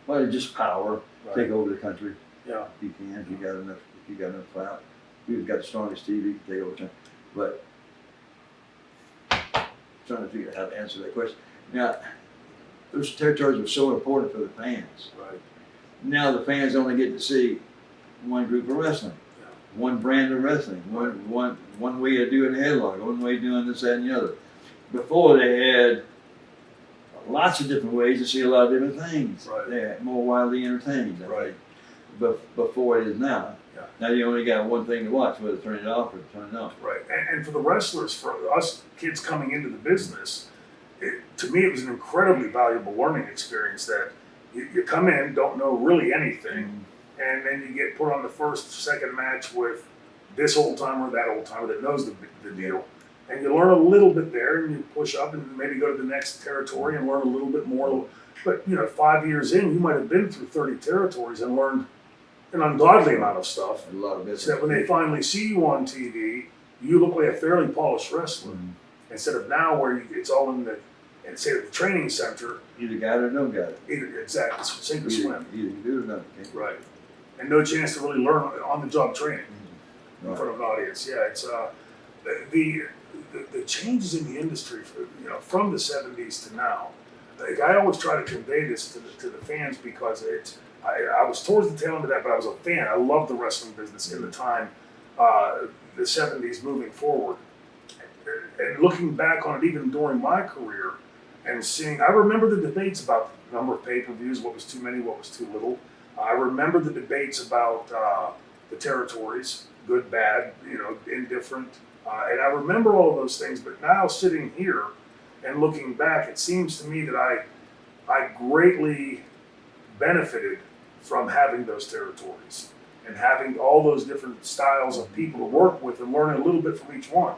Well, it's just power. Right. Take over the country. Yeah. If you can, if you got enough clout. We've got the strongest TV. Take over the country. But trying to figure out how to answer that question. Now, those territories were so important for the fans. Right. Now the fans only get to see one group of wrestling. One brand of wrestling, one way of doing the headlock, one way of doing this, that, and the other. Before they had lots of different ways to see a lot of different things. Right. They're more widely entertained. Right. But before it is now. Yeah. Now you only got one thing to watch, whether to turn it off or turn it on. Right. And for the wrestlers, for us kids coming into the business, to me it was an incredibly valuable learning experience that you come in, don't know really anything. And then you get put on the first, second match with this old timer, that old timer that knows the deal. And you learn a little bit there and you push up and maybe go to the next territory and learn a little bit more. But 5 years in, you might have been through 30 territories and learned an ungodly amount of stuff. A lot of business. So that when they finally see you on TV, you look like a fairly polished wrestler. Instead of now where it's all in the training center. Either got it or no got it. Exactly, sink or swim. Either you do it or not. Okay? Right. And no chance to really learn on-the-job training in Right. front of an audience. Yeah, it's the changes in the industry from the 70s to now. Like, I always try to convey this to the fans because I was towards the tail end of that, but I was a fan. I loved the wrestling business in the time, the 70s moving forward. And looking back on it, even during my career, and seeing, I remember the debates about the number of pay-per-views, what was too many, what was too little. I remember the debates about the territories, good, bad, indifferent. And I remember all of those things, but now sitting here and looking back, it seems to me that I greatly benefited from having those territories and having all those different styles of people to work with and learning a little bit from each one.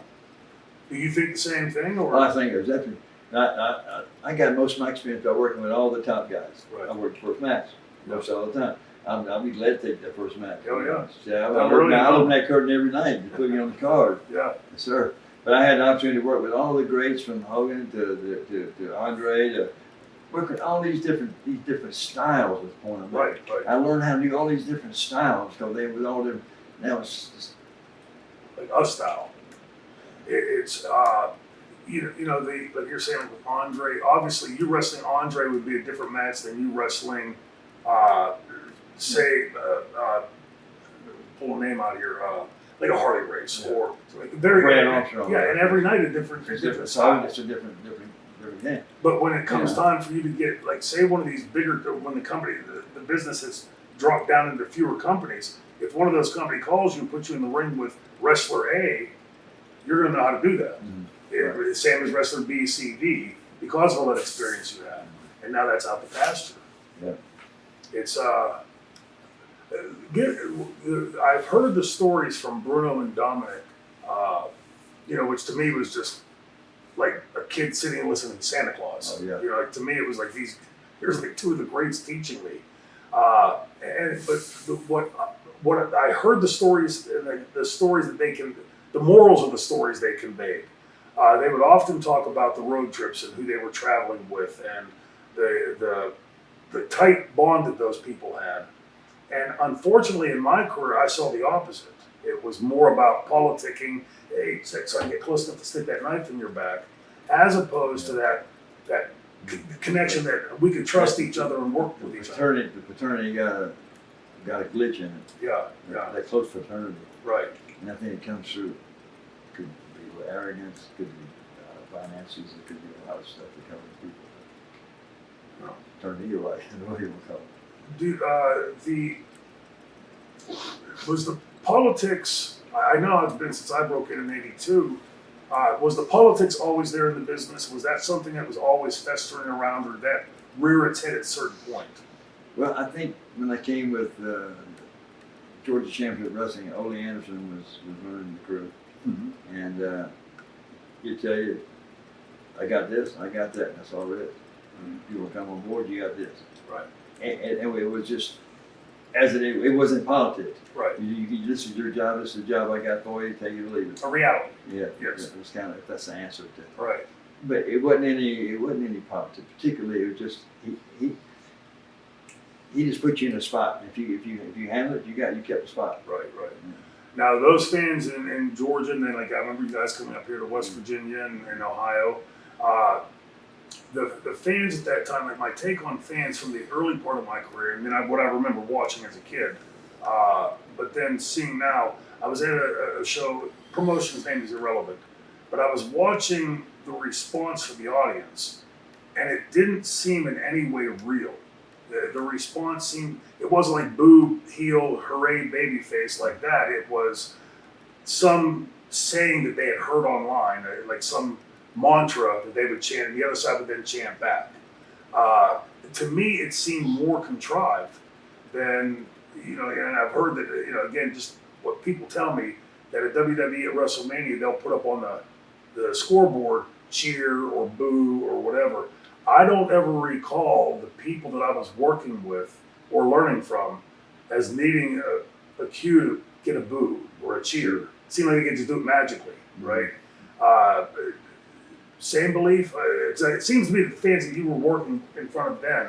Do you think the same thing? Or? Well, I think there's definitely, I got most of my experience by working with all the top guys. Right. I worked first match most all the time. I'll be glad to take that first match. Oh, yeah. Yeah, Really I fun. open that curtain every night to put you on the card. Yeah. Yes, sir. But I had the opportunity to work with all the greats from Hogan to Andre to work with all these different styles with point of Right. Right. I learned how to do all these different styles because they were all different. Now it's just, Like us style. It's you know like you're saying with Andre. Obviously, you wrestling Andre would be a different match than you wrestling, say, pull a name out here, like a Harley race or like very Grand Armstrong. yeah, and every night a different style. It's a different game. But when it comes Yeah. time for you to get, like, say, one of these bigger, when the company, the business has dropped down into fewer companies, if one of those company calls you and puts you in the ring with wrestler A, you're going to know how to do that. Same as wrestler B, C, D, because of all that experience you have. And now that's out the pasture. Yeah. It's, I've heard the stories from Bruno and Dominic, you know, which to me was just like a kid sitting and listening to Santa Claus. Oh, yeah. You know, like, to me it was like here's like two of the greats teaching me. What I heard the stories and the stories that the morals of the stories they conveyed. They would often talk about the road trips and who they were traveling with and the tight bond that those people had. And unfortunately, in my career, I saw the opposite. It was more about politicking, hey, so I can get close enough to stick that knife in your back, as opposed to that connection that we could trust each other and work with each other. The paternity got a glitch in it. Yeah, That close fraternity. right. And I think it comes through. Could be with arrogance, could be finances, it could be a lot of stuff that comes with people. No. Fraternity, you're right. What do you call it? Was the politics, I know it's been since I broke in '82, was the politics always there in the business? Was that something that was always festering around, or did that rear its head at a certain point? Well, I think when I came with Georgia Championship Wrestling, Ole Anderson was running the crew. Mm-hmm. And he'd tell you, I got this, I got that, and that's all it is. If you want to come on board, you got this. Right. And it was just, it wasn't politics. Right. This is your job, this is the job I got for you, take it or leave it. A reality. Yeah, Yes. it was kind of, that's the answer to it. Right. But it wasn't any politics, particularly, it was just, he just put you in a spot. If you handle it, you kept the spot. Right. Now, those fans in Georgia, and then, like, I remember you guys coming up here to West Virginia and Ohio, the fans at that time, like, my take on fans from the early part of my career, and then what I remember watching as a kid, but then seeing now, I was at a show, promotion's name is irrelevant, but I was watching the response from the audience, and it didn't seem in any way real. The response seemed, it wasn't like boo, heel, hooray, baby face like that. It was some saying that they had heard online, like some mantra that they would chant, and the other side would then chant back. To me, it seemed more contrived than, you know, and I've heard that, you know, again, just what people tell me, that at WWE at WrestleMania, they'll put up on the scoreboard cheer or boo or whatever. I don't ever recall the people that I was working with or learning from as needing a cue to get a boo or a cheer. It seemed like they could just do it magically, right? Same belief. It seems to me that the fans that you were working in front of then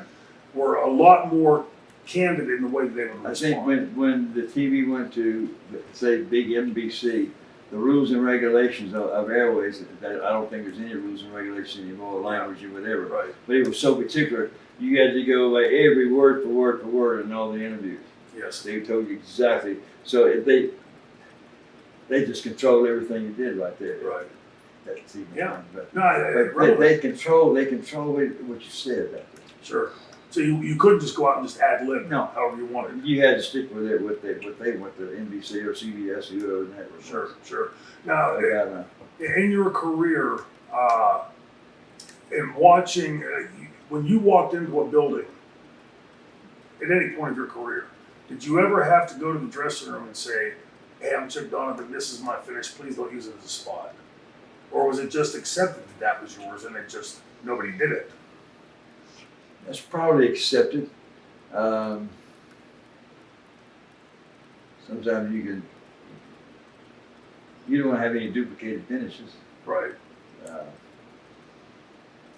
were a lot more candid in the way that they would respond. I think when the TV went to, say, big NBC, the rules and regulations of airways, that I don't think there's any rules and regulations anymore, language or whatever. Right. But it was so particular, you had to go by every word for word in all the interviews. Yes. They told you exactly. So if they just controlled everything you did right there. Right. That's even Yeah. fun, but No, they control what you said back there. Sure. So you couldn't just go out and just ad lib No. however you wanted. You had to stick with it, what they went to NBC or CBS, whoever the network was. Sure. Now, I got a, in your career, in watching, when you walked into a building, at any point of your career, did you ever have to go to the dressing room and say, "Hey, I'm Chick Donovan, this is my finish, please don't use it as a spot"? Or was it just accepted that was yours and it just nobody did it. That's probably accepted. Sometimes you don't want to have any duplicated finishes. Right.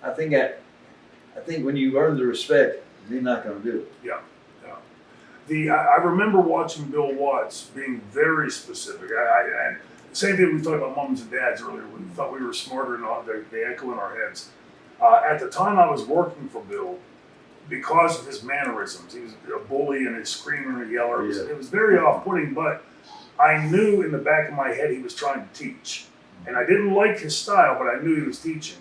I think when you earn the respect, they're not going to do it. Yeah. I remember watching Bill Watts being very specific. And same thing we talked about moms and dads earlier. We thought we were smarter and all, they echo in our heads. At the time I was working for Bill, because of his mannerisms, he was a bully and a screamer and a yeller. It was very off-putting, but I knew in the back of my head he was trying to teach. And I didn't like his style, but I knew he was teaching.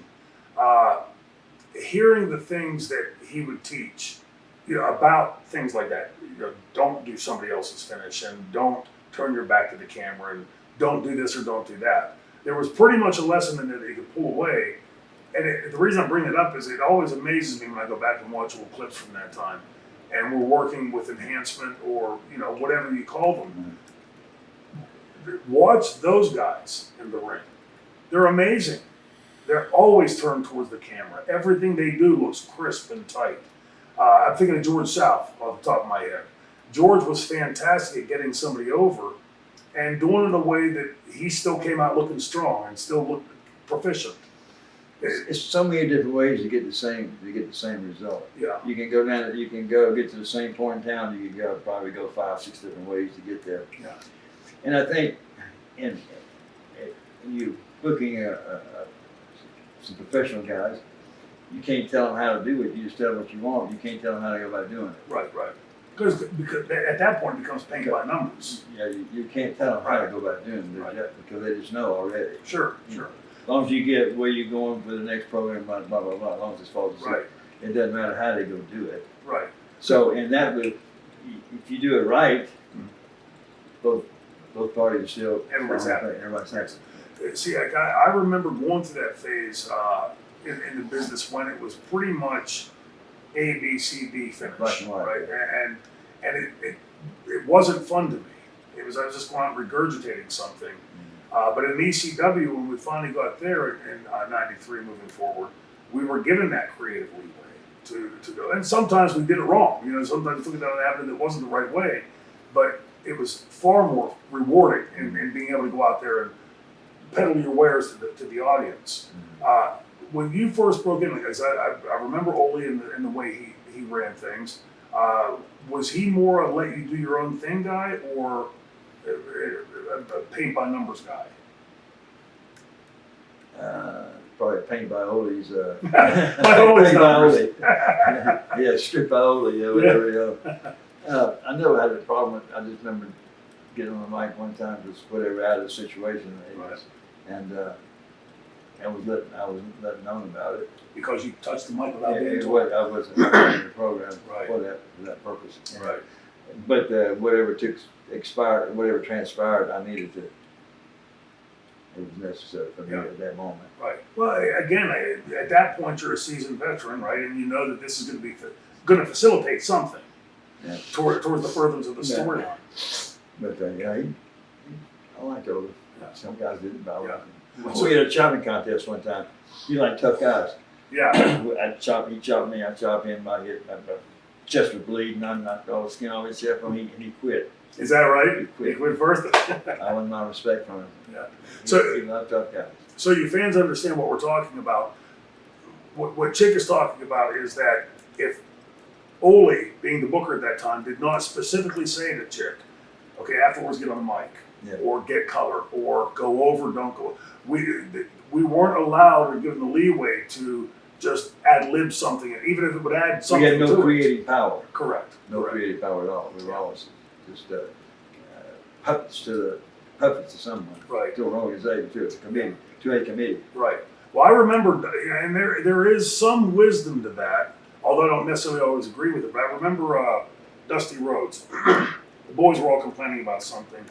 Hearing the things that he would teach, about things like that, don't do somebody else's finish, and don't turn your back to the camera, and don't do this or don't do that. There was pretty much a lesson in it that you could pull away. And the reason I bring it up is it always amazes me when I go back and watch old clips from that time, and we're working with enhancement or whatever you call them. Watch those guys in the ring. They're amazing. They're always turned towards the camera. Everything they do looks crisp and tight. I'm thinking of George South off the top of my head. George was fantastic at getting somebody over and doing it in a way that he still came out looking strong and still looked proficient. It's so many different ways to get the same result. Yeah. You can go down. You can go get to the same point in town. You can probably go 5, 6 different ways to get there. Yeah. And I think in you booking some professional guys, you can't tell them how to do it. You just tell them what you want. You can't tell them how to go about doing it. Right. Because at that point it becomes paint by numbers. Yeah, you can't tell them how to go about doing it because they just know already. Sure. As long as you get where you're going for the next program, blah, blah, blah, blah, as long as it's falls asleep. Right. It doesn't matter how they go do it. Right. So, in that, if you do it right, both parties are still Everybody's happy. Everybody's happy. See, I remember going through that phase in the business when it was pretty much A, B, C, D finish, Black and white. right? And it wasn't fun to me. I was just going out regurgitating something. But in ECW, when we finally got there in '93 moving forward, we were given that creative leeway to go. And sometimes we did it wrong. Sometimes we took it down an avenue that wasn't the right way. But it was far more rewarding in being able to go out there and peddle your wares to the audience. When you first broke in, because I remember Ole in the way he ran things, was he more a let you do your own thing guy or a paint by numbers guy? Probably paint by Ole's. By Ole's numbers. Yeah, strip by Ole, whatever. I never had a problem with. I just remember getting on the mic one time, just whatever out of the situation, and I was letting known about it. Because you touched the mic without being I told. wasn't in the program Right. for that purpose. Right. But whatever transpired, I needed to. It was necessary for me at that moment. Right. Well, again, at that point, you're a seasoned veteran, right? And you know that this is going to facilitate something towards the furtherance of the storyline. But I liked Ole. Yeah. Some guys didn't. But Yeah. We had a chopping contest one time. You like tough guys. Yeah. He chopped me, I chopped him, my chest was bleeding, I knocked all the skin off his chest, and he quit. Is that right? He He quit first. I won my respect from him. Yeah. He loved tough guys. So you fans understand what we're talking about. What Chick is talking about is that if Ole, being the booker at that time, did not specifically say to Chick, okay, afterwards get on the mic, or get color, or go over, don't go. We weren't allowed or given the leeway to just ad-lib something, even if it would add something to it. We had no creative power. Correct. No creative power at all. We were always just puppets to someone. Right. To an organization, to a committee. Right. Well, I remember, and there is some wisdom to that, although I don't necessarily always agree with it, but I remember Dusty Rhodes. The boys were all complaining about something.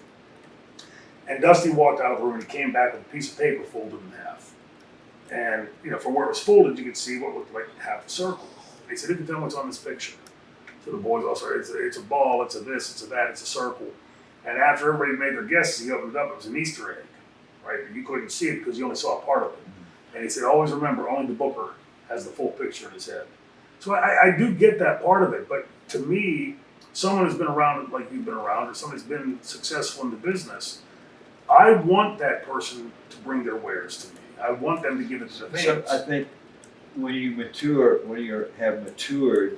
And Dusty walked out of the room and he came back with a piece of paper folded in half. And, from where it was folded, you could see what looked like half a circle. He said, "You can tell me what's on this picture." So the boys all started, it's a ball, it's a this, it's a that, it's a circle. And after everybody made their guesses, he opened it up, it was an Easter egg, right? You couldn't see it because you only saw a part of it. And he said, "Always remember, only the booker has the full picture in his head. So I do get that part of it, but to me, someone who's been around like you've been around, or someone who's been successful in the business, I want that person to bring their wares to me. I want them to give it to the So fans. I think when you mature, when you have matured,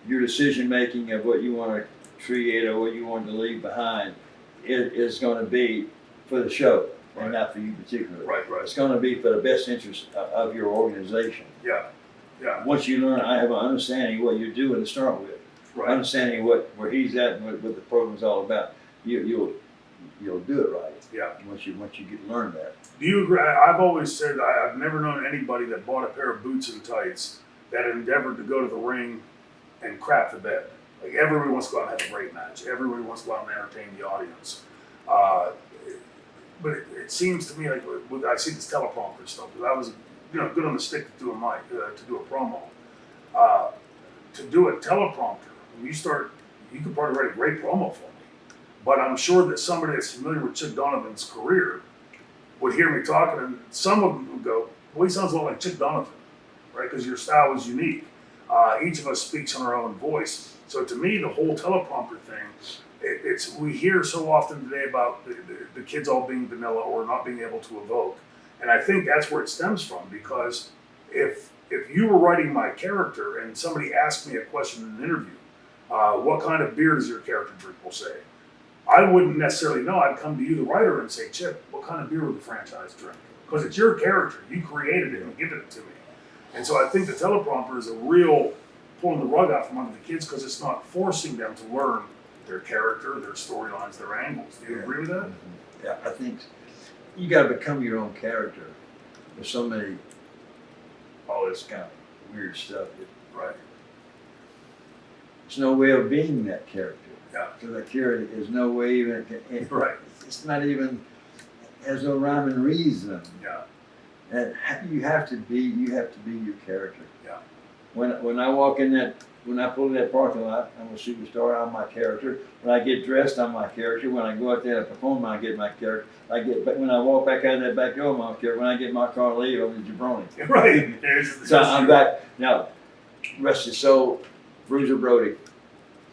your decision making of what you want to create or what you want to leave behind is going to be for the show and not for you particularly. Right. It's going to be for the best interest of your organization. Yeah. Once you learn, I have an understanding of what you're doing to start with, Right. understanding where he's at and what the program's all about. You'll do it right. Yeah. Once you get learn that. Do you agree? I've always said I've never known anybody that bought a pair of boots and tights that endeavored to go to the ring and crap the bed. Like everybody wants to go out and have a great match. Everybody wants to go out and entertain the audience. But it seems to me like I see this teleprompter stuff. Because I was, good on the stick to do a promo. To do a teleprompter, when you could probably write a great promo for me. But I'm sure that somebody that's familiar with Chick Donovan's career would hear me talking, and some of them would go, "Well, he sounds a lot like Chick Donovan, right? Because your style is unique. Each of us speaks in our own voice." So to me, the whole teleprompter thing, we hear so often today about the kids all being vanilla or not being able to evoke, and I think that's where it stems from. Because if you were writing my character and somebody asked me a question in an interview, what kind of beer does your character drink? We'll say. I wouldn't necessarily know. I'd come to you, the writer, and say, "Chip, what kind of beer would the franchise drink?" Because it's your character. You created it and given it to me. And so I think the teleprompter is a real pulling the rug out from under the kids because it's not forcing them to learn their character, their storylines, their angles. Do you agree with that? Mm-hmm. Yeah, I think you got to become your own character. There's so many, all this kind of weird stuff. Right. There's no way of being that character. Yeah. So that character is no way even. Right. It's not even has no rhyme and reason. Yeah. And you have to be your character. Yeah. When I walk in when I pull in that parking lot, I'm a superstar. I'm my character. When I get dressed, I'm my character. When I go out there and perform, I get my character. When I walk back out of that back door, I'm my character. When I get in my car and leave, I'm a jabroni. Right. So I'm back now. Rest his soul, Bruiser Brody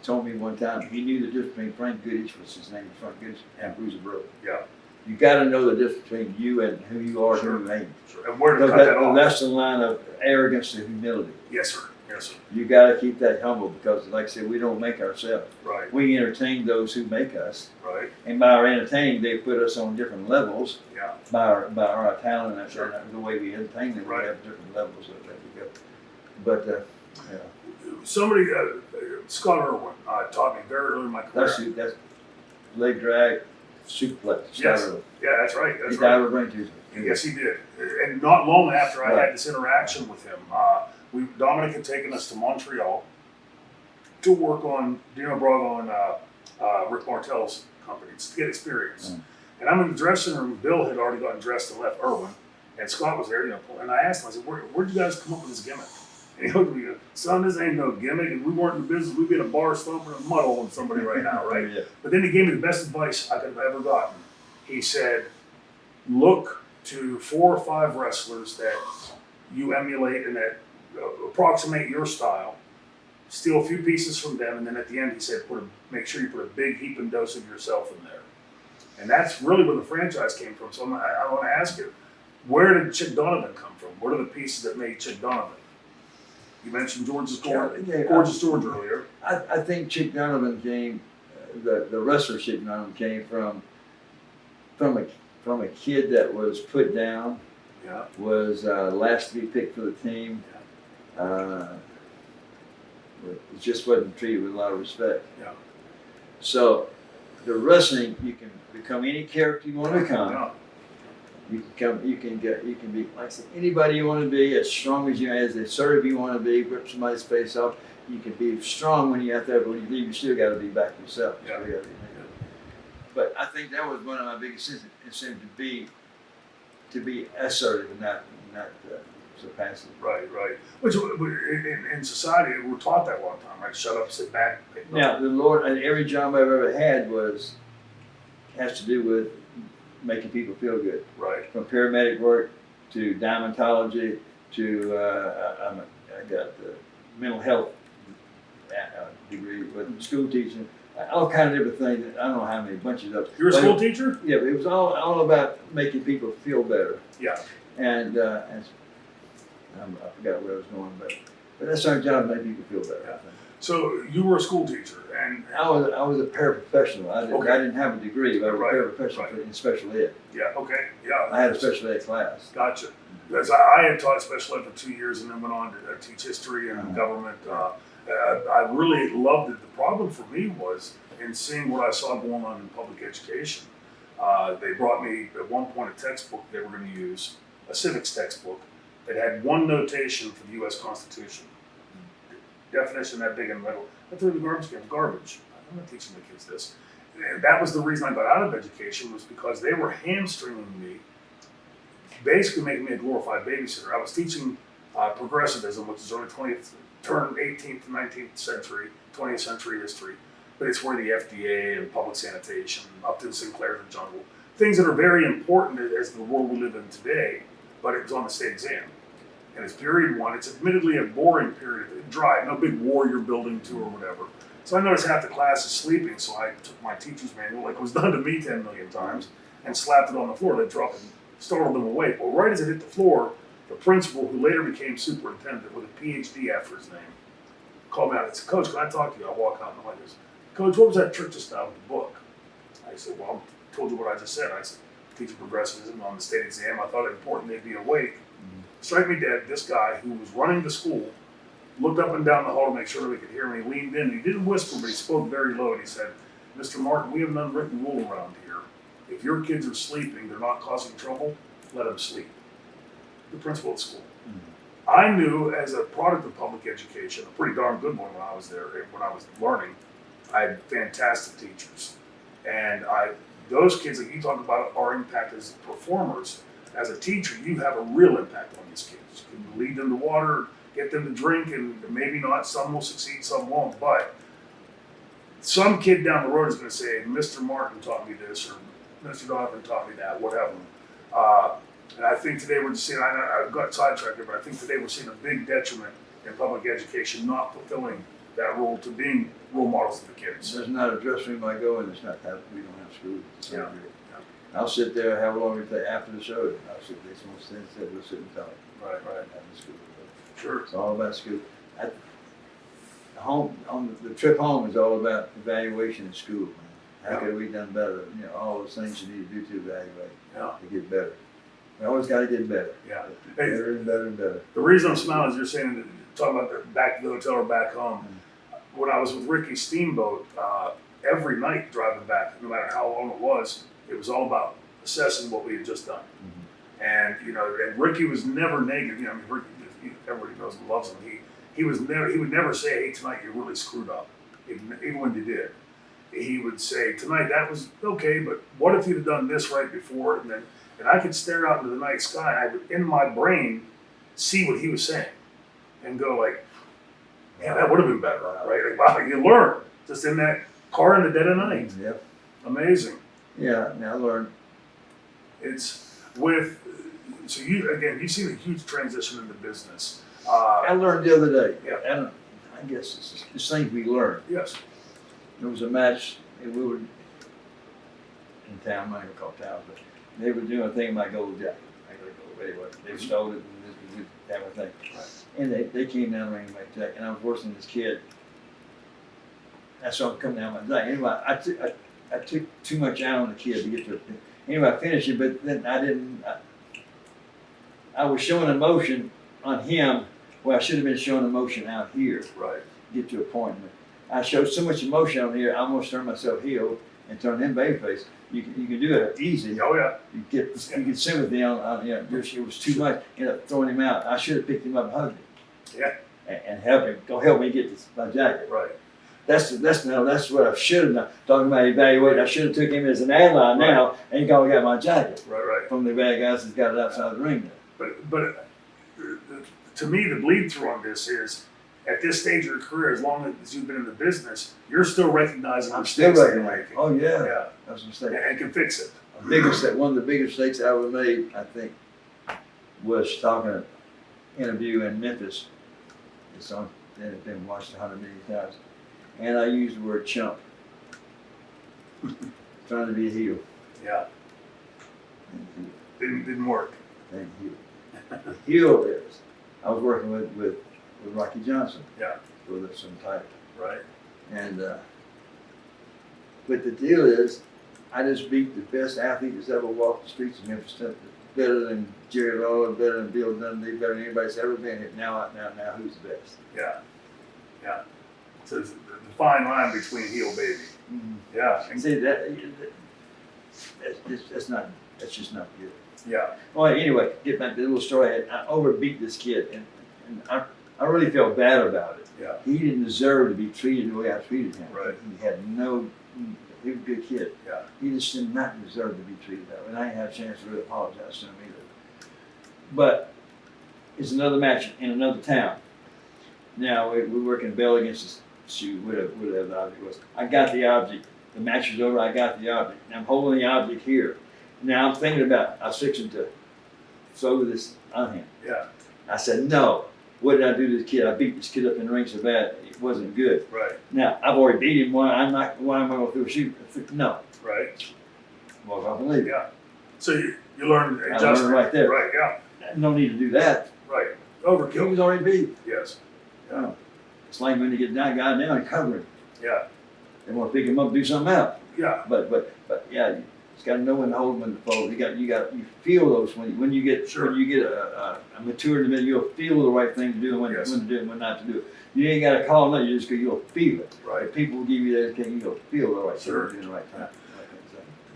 told me one time he knew the difference between Frank Goodich, was his name, Frank Goodich, and Bruiser Brody. Yeah. You got to know the difference between you and who you are, Sure. who you ain't. Sure. And where to cut that off. That's the line of arrogance to humility. Yes, sir. Yes, sir. You got to keep that humble because, like I said, we don't make ourselves. Right. We entertain those who make us, Right. and by our entertaining, they put us on different levels. Yeah. By our talent and Sure. the way we entertain them, Right. we have different levels of that we go. But yeah. Somebody, Scott Irwin, taught me very early in my career. That's leg drag, suplex. Yes. Yeah, that's right. That's He died right. with brain tumor. Yes, he did. And not long after I Right. had this interaction with him, Dominic had taken us to Montreal to work on Dino Bravo and Rick Martel's company to get experience. Mm. And I'm in the dressing room. Bill had already gotten dressed and left Irwin, and Scott was there. And I asked him, I said, "Where'd you guys come up with this gimmick?" And he looked at me and goes, "Son, this ain't no gimmick. And we weren't in the business. We'd be in a bar stomping a mud hole on somebody right now, right?" Yeah. But then he gave me the best advice I could have ever gotten. He said, "Look to 4 or 5 wrestlers that you emulate and that approximate your style. Steal a few pieces from them, and then at the end," he said, "make sure you put a big heaping dose of yourself in there." And that's really where the franchise came from. So I want to ask you, where did Chick Donovan come from? What are the pieces that made Chick Donovan? You mentioned Gorgeous George earlier. I think Chick Donovan came, the wrestler Chick Donovan came from a kid that was put down, Yeah. was last to be picked for the team. It just wasn't treated with a lot of respect. Yeah. So the wrestling, you can become any character you want to become. Yeah. You can be like I said, anybody you want to be, as strong as assertive you want to be, rip somebody's face off. You can be strong when you're out there, but when you leave, you still got to be back yourself. Yeah. But I think that was one of my biggest incentives to be assertive and not so passive. Right. Which in society we're taught that a lot of time, right? Shut up, sit back. Now the Lord, and every job I've ever had has to do with making people feel good. Right. From paramedic work to diamondology to I got the mental health degree with school teaching, all kind of different things. I don't know how many bunches of. You're a school teacher? Yeah, but it was all about making people feel better. Yeah. And I forgot where I was going, but that's our job, make people feel better. Yeah. So you were a school teacher, and I was a paraprofessional. I didn't have a degree, but I was Right, a paraprofessional in special ed. yeah, okay, yeah. I had a special ed class. Gotcha. Because I had taught special ed for 2 years and then went on to teach history and government. I really loved it. The problem for me was in seeing what I saw going on in public education. They brought me at one point a textbook they were going to use, a civics textbook, that had one notation for the U.S. Constitution. Definition that big in the middle. I threw it in the garbage can. Garbage. I'm not teaching the kids this. And that was the reason I got out of education, was because they were hamstringing me, basically making me a glorified babysitter. I was teaching progressivism, which is early 20th, turn 18th to 19th century, 20th century history. But it's where the FDA and public sanitation, Upton Sinclair, the jungle, things that are very important as the world we live in today, but it was on the state exam. And it's period one. It's admittedly a boring period, dry, no big warrior building to or whatever. So I noticed half the class is sleeping, so I took my teacher's manual, like it was done to me 10 million times, and slapped it on the floor. They dropped it, startled them awake. Well, right as it hit the floor, the principal, who later became superintendent with a PhD after his name, called me out and said, "Coach, can I talk to you?" I walk out and I'm like this. "Coach, what was that trick just out of the book?" I said, "Well, I told you what I just said." I said, "Teaching progressivism on the state exam. I thought it important they'd be awake." Strike me dead, this guy who was running the school looked up and down the hall to make sure they could hear me. He leaned in. He didn't whisper, but he spoke very low. And he said, "Mr. Martin, we have an unwritten rule around here. If your kids are sleeping, they're not causing trouble, let them sleep." The principal of the school. I knew, as a product of public education, a pretty darn good one when I was there, when I was learning, I had fantastic teachers. And those kids that you talk about are impacted as performers. As a teacher, you have a real impact on these kids. You can lead them to water, get them to drink, and maybe not, some will succeed, some won't. But some kid down the road is going to say, "Mr. Martin taught me this," or "Mr. Donovan taught me that," whatever. And I think today we're just seeing, I got sidetracked here, but I think today we're seeing a big detriment in public education not fulfilling that role to being role models to the kids. There's not a dressing room I go in, we don't have school. Yeah. I'll sit there, how long it take after the show, I'll sit there, someone said, we'll sit and talk. Right. After school. Sure. It's all about school. The trip home is all about evaluation in school. How could we done better? All those things you need to do to evaluate, to get better. We always got to get better. Yeah. Better and better and better. The reason I'm smiling is you're saying, talking about the back to the hotel or back home. When I was with Ricky Steamboat, every night driving back, no matter how long it was all about assessing what we had just done. And and Ricky was never negative. Ricky, everybody knows and loves him. He would never say, "Hey, tonight you really screwed up," even when you did. He would say, "Tonight that was okay, but what if you'd have done this right before?" And I could stare out into the night sky, and I would, in my brain, see what he was saying, and go like, "Man, that would have been better, right?" Like, wow, you learn just in that car in the dead of night. Yep. Amazing. Yeah, I learned. It's with, so you've seen a huge transition in the business. I learned the other day. Yeah. I guess it's things we learn. Yes. There was a match, and we were in town, I'm not gonna call it town, but they were doing a thing in my gold jacket. I gotta go anyway. They stole it and this was that kind of thing. Right. And they came down the ring in my jacket, and I was working with this kid. That's why I'm coming down my jacket. Anyway, I took too much out on the kid to get to it. Anyway, I finished it, but then I was showing emotion on him where I should have been showing emotion out here. Right. To get to a point. I showed so much emotion on here, I almost turned myself heel and turned him babyface. You can do it easy. Oh yeah. You get sympathy on it was too much. Ended up throwing him out. I should have picked him up and hugged him. Yeah. And help him. Go help me get my jacket. Right. That's what I should have done. Talking about evaluating, I should have took him as an ally now and gone and got my jacket. Right. From the bad guys that got it outside the ring there. But to me, the bleed through on this is, at this stage of your career, as long as you've been in the business, you're still recognizing I'm mistakes still that you're recognizing. making. Oh yeah. Yeah. That's a mistake. And can fix it. One of the biggest mistakes I ever made, I think, was talking interview in Memphis. It's on, and it's been watched 100 million times. And I used the word chump. Trying to be a heel. Yeah. Didn't work. And heel. The heel is, I was working with Rocky Johnson. Yeah. With some type. Right. And, but the deal is, I just beat the best athlete that's ever walked the streets of Memphis. Better than Jerry Lawler, better than Bill Dundee, better than anybody that's ever been here. Now, who's the best? Yeah. Yeah. So it's the fine line between heel baby. Mm-hmm. Yeah. And see that's just not good. Yeah. Well, anyway, get back to the little story. I overbeat this kid, and I really felt bad about it. Yeah. He didn't deserve to be treated the way I treated him. Right. He had no. He was a good kid. Yeah. He just did not deserve to be treated that way. And I didn't have a chance to really apologize to him either. But it's another match in another town. Now we're working Bell against this shoe, whatever the object was. I got the object. The match was over. I got the object. And I'm holding the object here. Now I'm thinking about I was fixing to throw this on him. Yeah. I said no. What did I do to this kid? I beat this kid up in the ring so bad it wasn't good. Right. Now I've already beat him. Why am I going to throw a shoe? No. Right. Walk off and leave. Yeah. So you learn I adjustment. learned right there. Right. Yeah. No need to do that. Right. He Overkill. was already beat. Yes. Yeah. Slam him in to get that guy down and cover him. Yeah. They want to pick him up and do something else. Yeah. But yeah, you just got to know when to hold him in the fold. You feel those when you get Sure. when you get a mature in the middle, you'll feel the right thing to do and when, Yes. when to do it and when not to do it. You ain't got to call them. You just go. You'll feel it. Right. If people will give you that education, you'll feel the right Sure. thing to do the right time.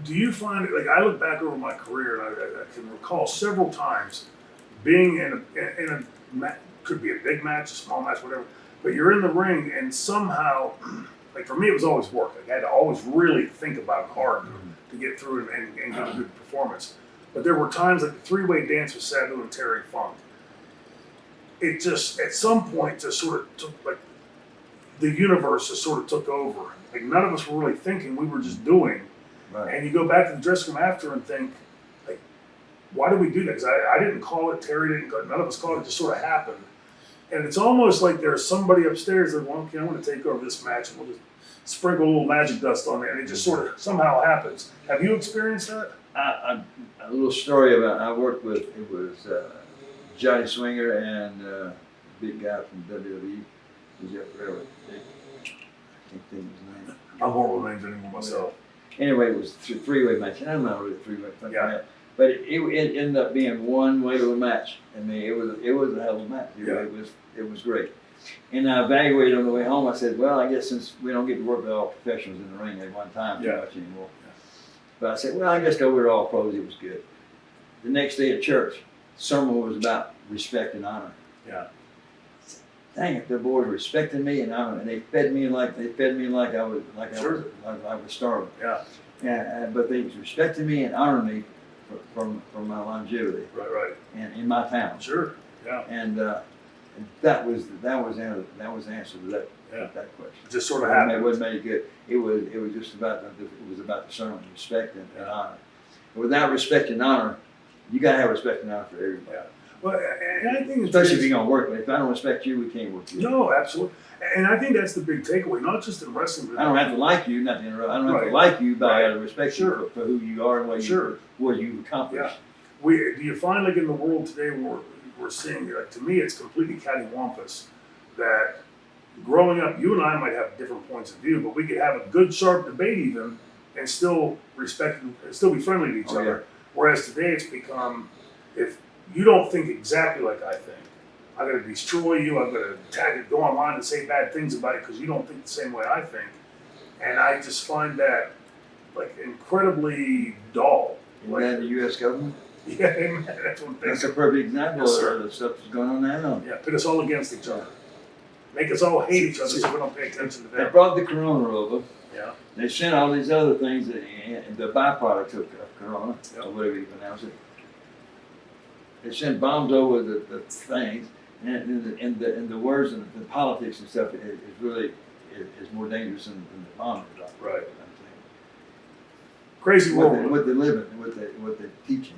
Do you find it, like I look back over my career and I can recall several times being in a could be a big match, a small match, whatever, but you're in the ring and somehow, like for me it was always work. Like I had to always really think about it hard to get through and get a good performance. But there were times like the three-way dance with Sabu and Terry Funk. It just, at some point, just sort of took, like, the universe just sort of took over. Like none of us were really thinking, we were just doing. Right. And you go back to the dressing room after and think, like, why did we do that? Because I didn't call it, Terry didn't call it, none of us called it, it just sort of happened. And it's almost like there's somebody upstairs that, well, okay, I'm going to take over this match and we'll just sprinkle a little magic dust on there. And it just sort of somehow happens. Have you experienced that? A little story about I worked with, it was Johnny Swinger and a big guy from WWE. He was there forever. I can't think of his name. I'm horrible with names anymore myself. Anyway, it was a three-way match. And I'm not really a three-way match. Yeah. But it ended up being one way of a match. I mean, it was a hell of a match. Yeah. It was great. And I evaluated on the way home. I said, well, I guess since we don't get to work with all professionals in the ring at one time too Yeah. much anymore. But I said, well, I guess go with all pros. It was good. The next day at church, sermon was about respect and honor. Yeah. Dang it, the boys respected me and honor, and they fed me like I was Sure. I was starving. Yeah. Yeah, but they respected me and honored me from my longevity Right. and in my town. Sure. Yeah. And that was the answer to that question. It just sort of It happened. wasn't made good. It was just about the sermon, respect and Yeah. honor. And without respect and honor, you gotta have respect and honor for everybody. Yeah. Well, and I think it's Especially if you're gonna work. But if I don't respect you, we can't work together. No, absolutely. And I think that's the big takeaway, not just in wrestling. But I don't have to like you, not to interrupt. I don't have to Right. like you, but I Right. gotta respect Sure. you for who you are and Sure. what you've accomplished. Do you find like in the world today we're seeing, like to me it's completely cattywampus that growing up, you and I might have different points of view, but we could have a good sharp debate even and still respect and still be friendly to each Oh, other. yeah. Whereas today it's become, if you don't think exactly like I think, I'm gonna destroy you, I'm gonna go online and say bad things about it because you don't think the same way I think. And I just find that like incredibly dull. Isn't that the U.S. government? Yeah, amen. That's what I'm That's thinking. a perfect example Yes, sir. of the stuff that's going on now. Yeah, put us all against each other. Make us all hate each other so we don't pay attention to They them. brought the corona over. Yeah, They sent all these other things, the byproducts of corona, Yep. or whatever you pronounce it. They sent bombs over the things, and the words and the politics and stuff is really is more dangerous than the bomb. right. Crazy world. What they live in, what they teaching.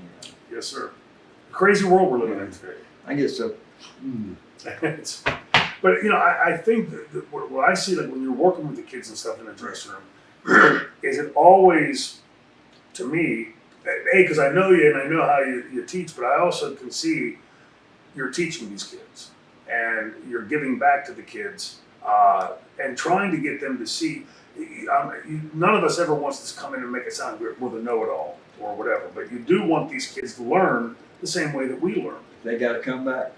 Yes, sir. Crazy world we're living in today. I guess so. It's- but I think that what I see, like when you're working with the kids and stuff in the dressing room, is it always, to me, because I know you and I know how you teach, but I also can see you're teaching these kids and you're giving back to the kids and trying to get them to see. None of us ever wants to come in and make it sound we're the know-it-all or whatever, but you do want these kids to learn the same way that we learn. They got to come back.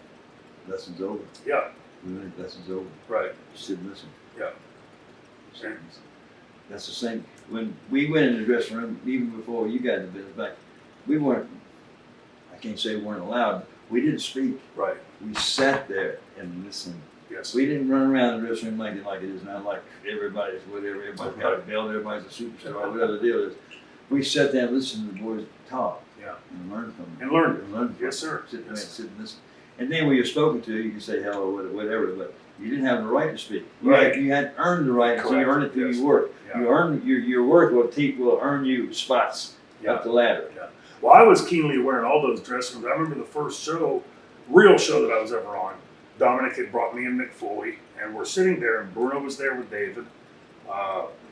Lesson's over. Yeah. Lesson's over. Right. Just sit and listen. Yeah. Same. That's the same. When we went in the dressing room, even before you got in the business back, we weren't, I can't say we weren't allowed, we didn't speak. Right. We sat there and listened. Yes. We didn't run around the dressing room like it is now, like everybody's whatever, everybody's got a belt, everybody's a superstar, whatever the deal is. We sat there and listened to the boys talk. Yeah. And learn from them. And learn. And learn from Yes, sir. Sit there Yes. and sit and listen. And then when you're spoken to, you can say hello or whatever, but you didn't have the right to speak. Right. You had earned the right, so you Correct. earned it through Yes. your work. Yeah. You earn your work will earn you spots Yeah. up the ladder. Yeah. Well, I was keenly aware in all those dressing rooms. I remember the first real show that I was ever on. Dominic had brought me and Mick Foley, and we're sitting there, and Bruno was there with David.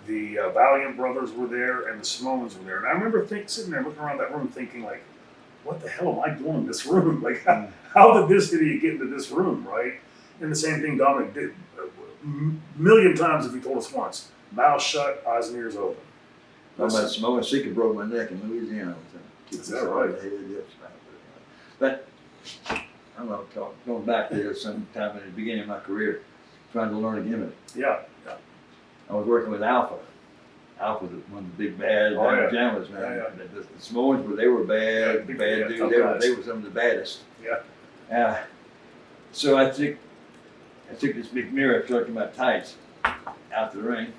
The Valiant brothers were there, and the Samoans were there. And I remember sitting there looking around that room thinking, like, what the hell am I doing in this room? Like, how did this idiot get into this room, right? And the same thing Dominic did a million times if he told us once. Mouth shut, eyes and ears open. Talking about Samoa Seeker broke my neck in Louisiana. Is that right? But I'm not going back there sometime in the beginning of my career, trying to learn a gimmick. Yeah, yeah. I was working with Alpha. Alpha was one of the big bad Oh, yeah. jammers, man. Yeah, The Samoans they were bad, Yeah, big- bad yeah, dudes. tough They guys. were some of the baddest. Yeah. So I took this big mirror, talking about tights, out the ring.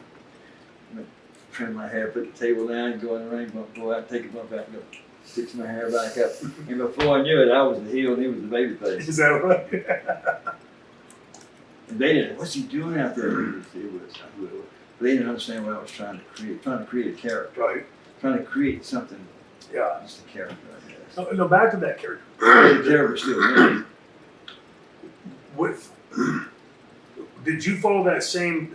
Trim my hair, put the table down, go in the ring, go out, take a bump out, and go fix my hair back up. And before I knew it, I was the heel and he was the baby face. Is that right? And they didn't, what's he doing out there? They didn't understand what I was trying to create a character, Right. trying to create something, Yeah. just a character, I guess. No, back to that character. The character still me. Did you follow that same,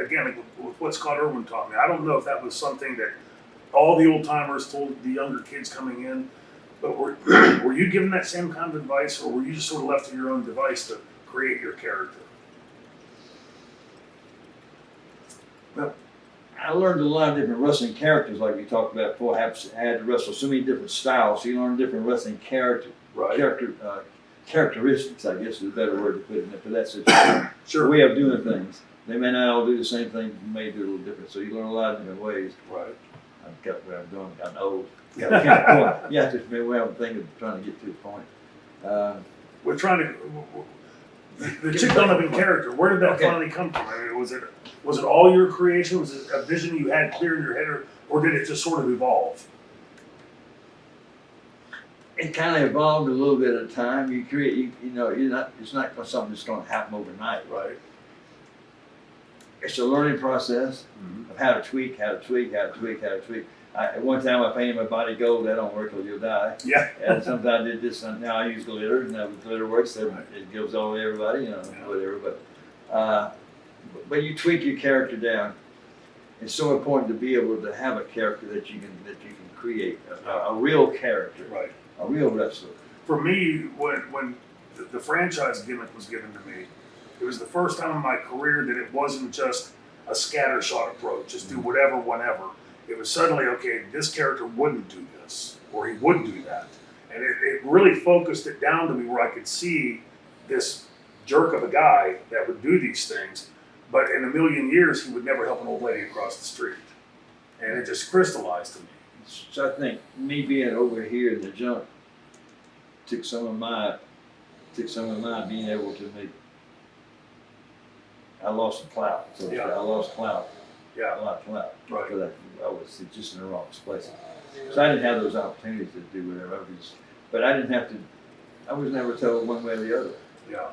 again, like with what Scott Irwin taught me? I don't know if that was something that all the old timers told the younger kids coming in, but were you given that same kind of advice, or were you just sort of left to your own device to create your character? Well, I learned a lot of different wrestling characters, like we talked about before. I had to wrestle so many different styles, so you learn different wrestling characteristics, I guess is a better word to put in it for that situation. Sure. Way of doing things. They may not all do the same thing, you may do it a little different, so you learn a lot of different ways. Right. I've got what I'm doing, gotten old. Got a kind of point. You have to remember where I'm thinking, trying to get to the point. We're trying to. The Chick Donovan character, where did that Okay. finally come from? I mean, was it all your creation? Was it a vision you had clear in your head, or did it just sort of evolve? It kind of evolved a little bit at a time. You create, it's not something that's going to happen overnight. Right. It's a learning process Mm-hmm. of how to tweak. At one time I painted my body gold. That don't work or you'll die. Yeah. And sometimes I did this. Now I use glitter, and with glitter works. So Right. it gives all everybody, Yeah. whatever. But you tweak your character down. It's so important to be able to have a character that you can create a real character, Right. a real wrestler. For me, when the franchise gimmick was given to me, it was the first time in my career that it wasn't just a scattershot approach, just do whatever, whenever. It was suddenly, okay, this character wouldn't do this, or he would do that. And it really focused it down to me where I could see this jerk of a guy that would do these things, but in a million years, he would never help an old lady across the street. And it just crystallized to me. So I think me being over here in the junk took some of my being able to make. I lost some clout. So Yeah. I lost clout. Yeah. A lot of clout. Right. Because I was just in the wrong place. So I didn't have those opportunities to do whatever. But I didn't have to. I was never told one way or the other. Yeah.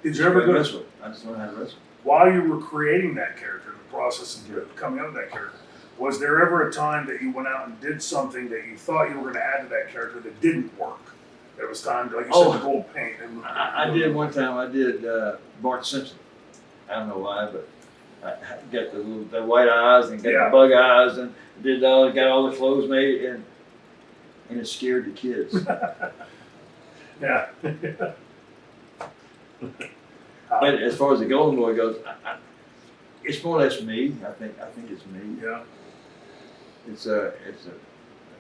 Did you ever go wrestle? I just learned how to wrestle. while you were creating that character, in the process of coming up with that character, was there ever a time that you went out and did something that you thought you were going to add to that character that didn't work? It was time to, like you Oh. said, the gold paint. And I did one time. I did Bart Simpson. I don't know why, but I got the white eyes and got Yeah. the bug eyes and got all the clothes made and it scared the kids. Yeah. But as far as the Golden Boy goes, it's more or less me. I think it's me. Yeah. I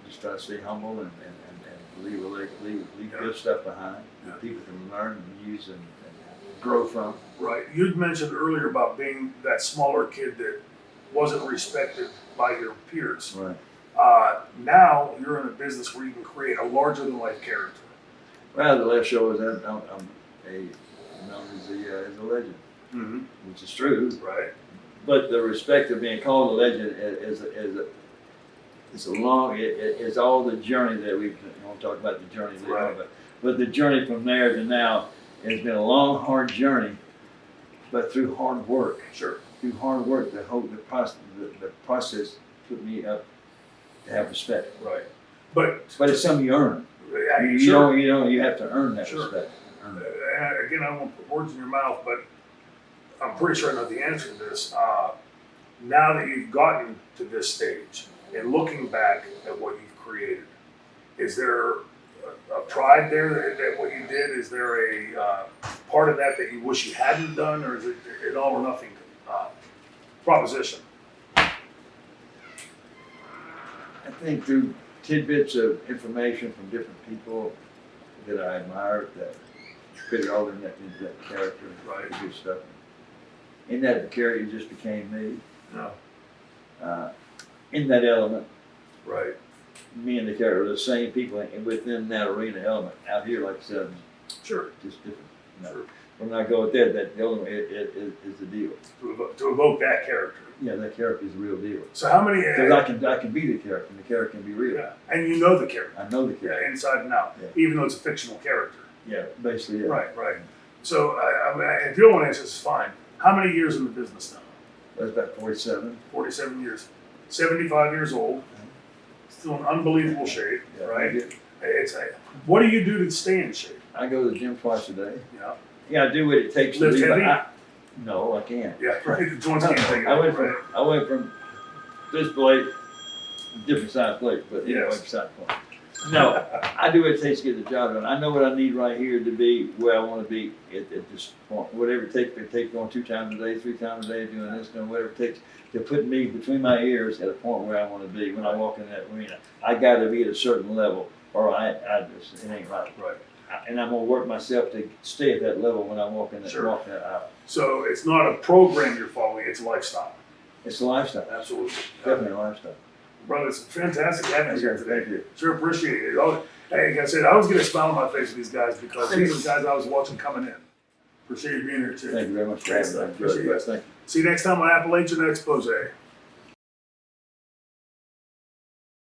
just try to stay humble and leave good stuff behind. Yeah. People can learn and use and grow from. Right. You'd mentioned earlier about being that smaller kid that wasn't respected by your peers. Right. Now you're in a business where you can create a larger than life character. Well, the last show was that I'm known as a legend, Mm-hmm. which is true. Right. But the respect of being called a legend is a long. It's all the journey that we won't talk about the journey later, Right. but the journey from there to now has been a long, hard journey. But through hard work, Sure. the process put me up to have respect. Right. But But it's something you earn. yeah, You have to earn that Sure. respect. Earn it. and again, I don't want to put words in your mouth, but I'm pretty sure I know the answer to this. Now that you've gotten to this stage and looking back at what you've created, is there a pride there that what you did? Is there a part of that you wish you hadn't done, or is it an all or nothing proposition? I think through tidbits of information from different people that I admire that fit all into that character, Right. good stuff. In that character just became me. No. In that element, Right. me and the character are the same people within that arena element. Out here, like I said, Sure. just different. You know. Sure. When I go with that element is the deal. To evoke that character. Yeah, that character is the real deal. So how many? Because I can be the character, and the character can be real. Yeah. And you know the character. I know the Yeah, character. inside and out, Yeah. even though it's a fictional character. Yeah, basically, yeah. Right, right. So, I mean, if you don't want to answer, this is fine. How many years in the business now? That's about 47. 47 years. 75 years old. Still in unbelievable shape, Yeah, right? What do you do to stay in shape? I go to the gym twice a day. Yeah, Yeah, I do what it takes Lift to leave. heavy? No, I can't. yeah, right. The joints can't take it. I went right? from this plate, different size plate, but anyway, Yes. beside the point. No, I do what it takes to get the job done. I know what I need right here to be where I want to be at this point. Whatever it takes, if it takes going 2 times a day, 3 times a day, doing this, doing whatever it takes to put me between my ears at a point where I want to be when I walk in that arena. I got to be at a certain level, or it ain't right. Right. And I'm gonna work myself to stay at that level when I walk in that Sure. walk that aisle. So it's not a program you're following, it's a lifestyle. It's a lifestyle. Absolutely. Definitely a lifestyle. Brother, it's fantastic having you here today. Thank you. Sure appreciate it. Like I said, I always get a smile on my face with these guys because these are the guys I was watching coming in. Appreciate you being here too. Thank you very much for Thanks, having me. I appreciate enjoyed it. it. Thank you. See you next time on Appalachian Expose.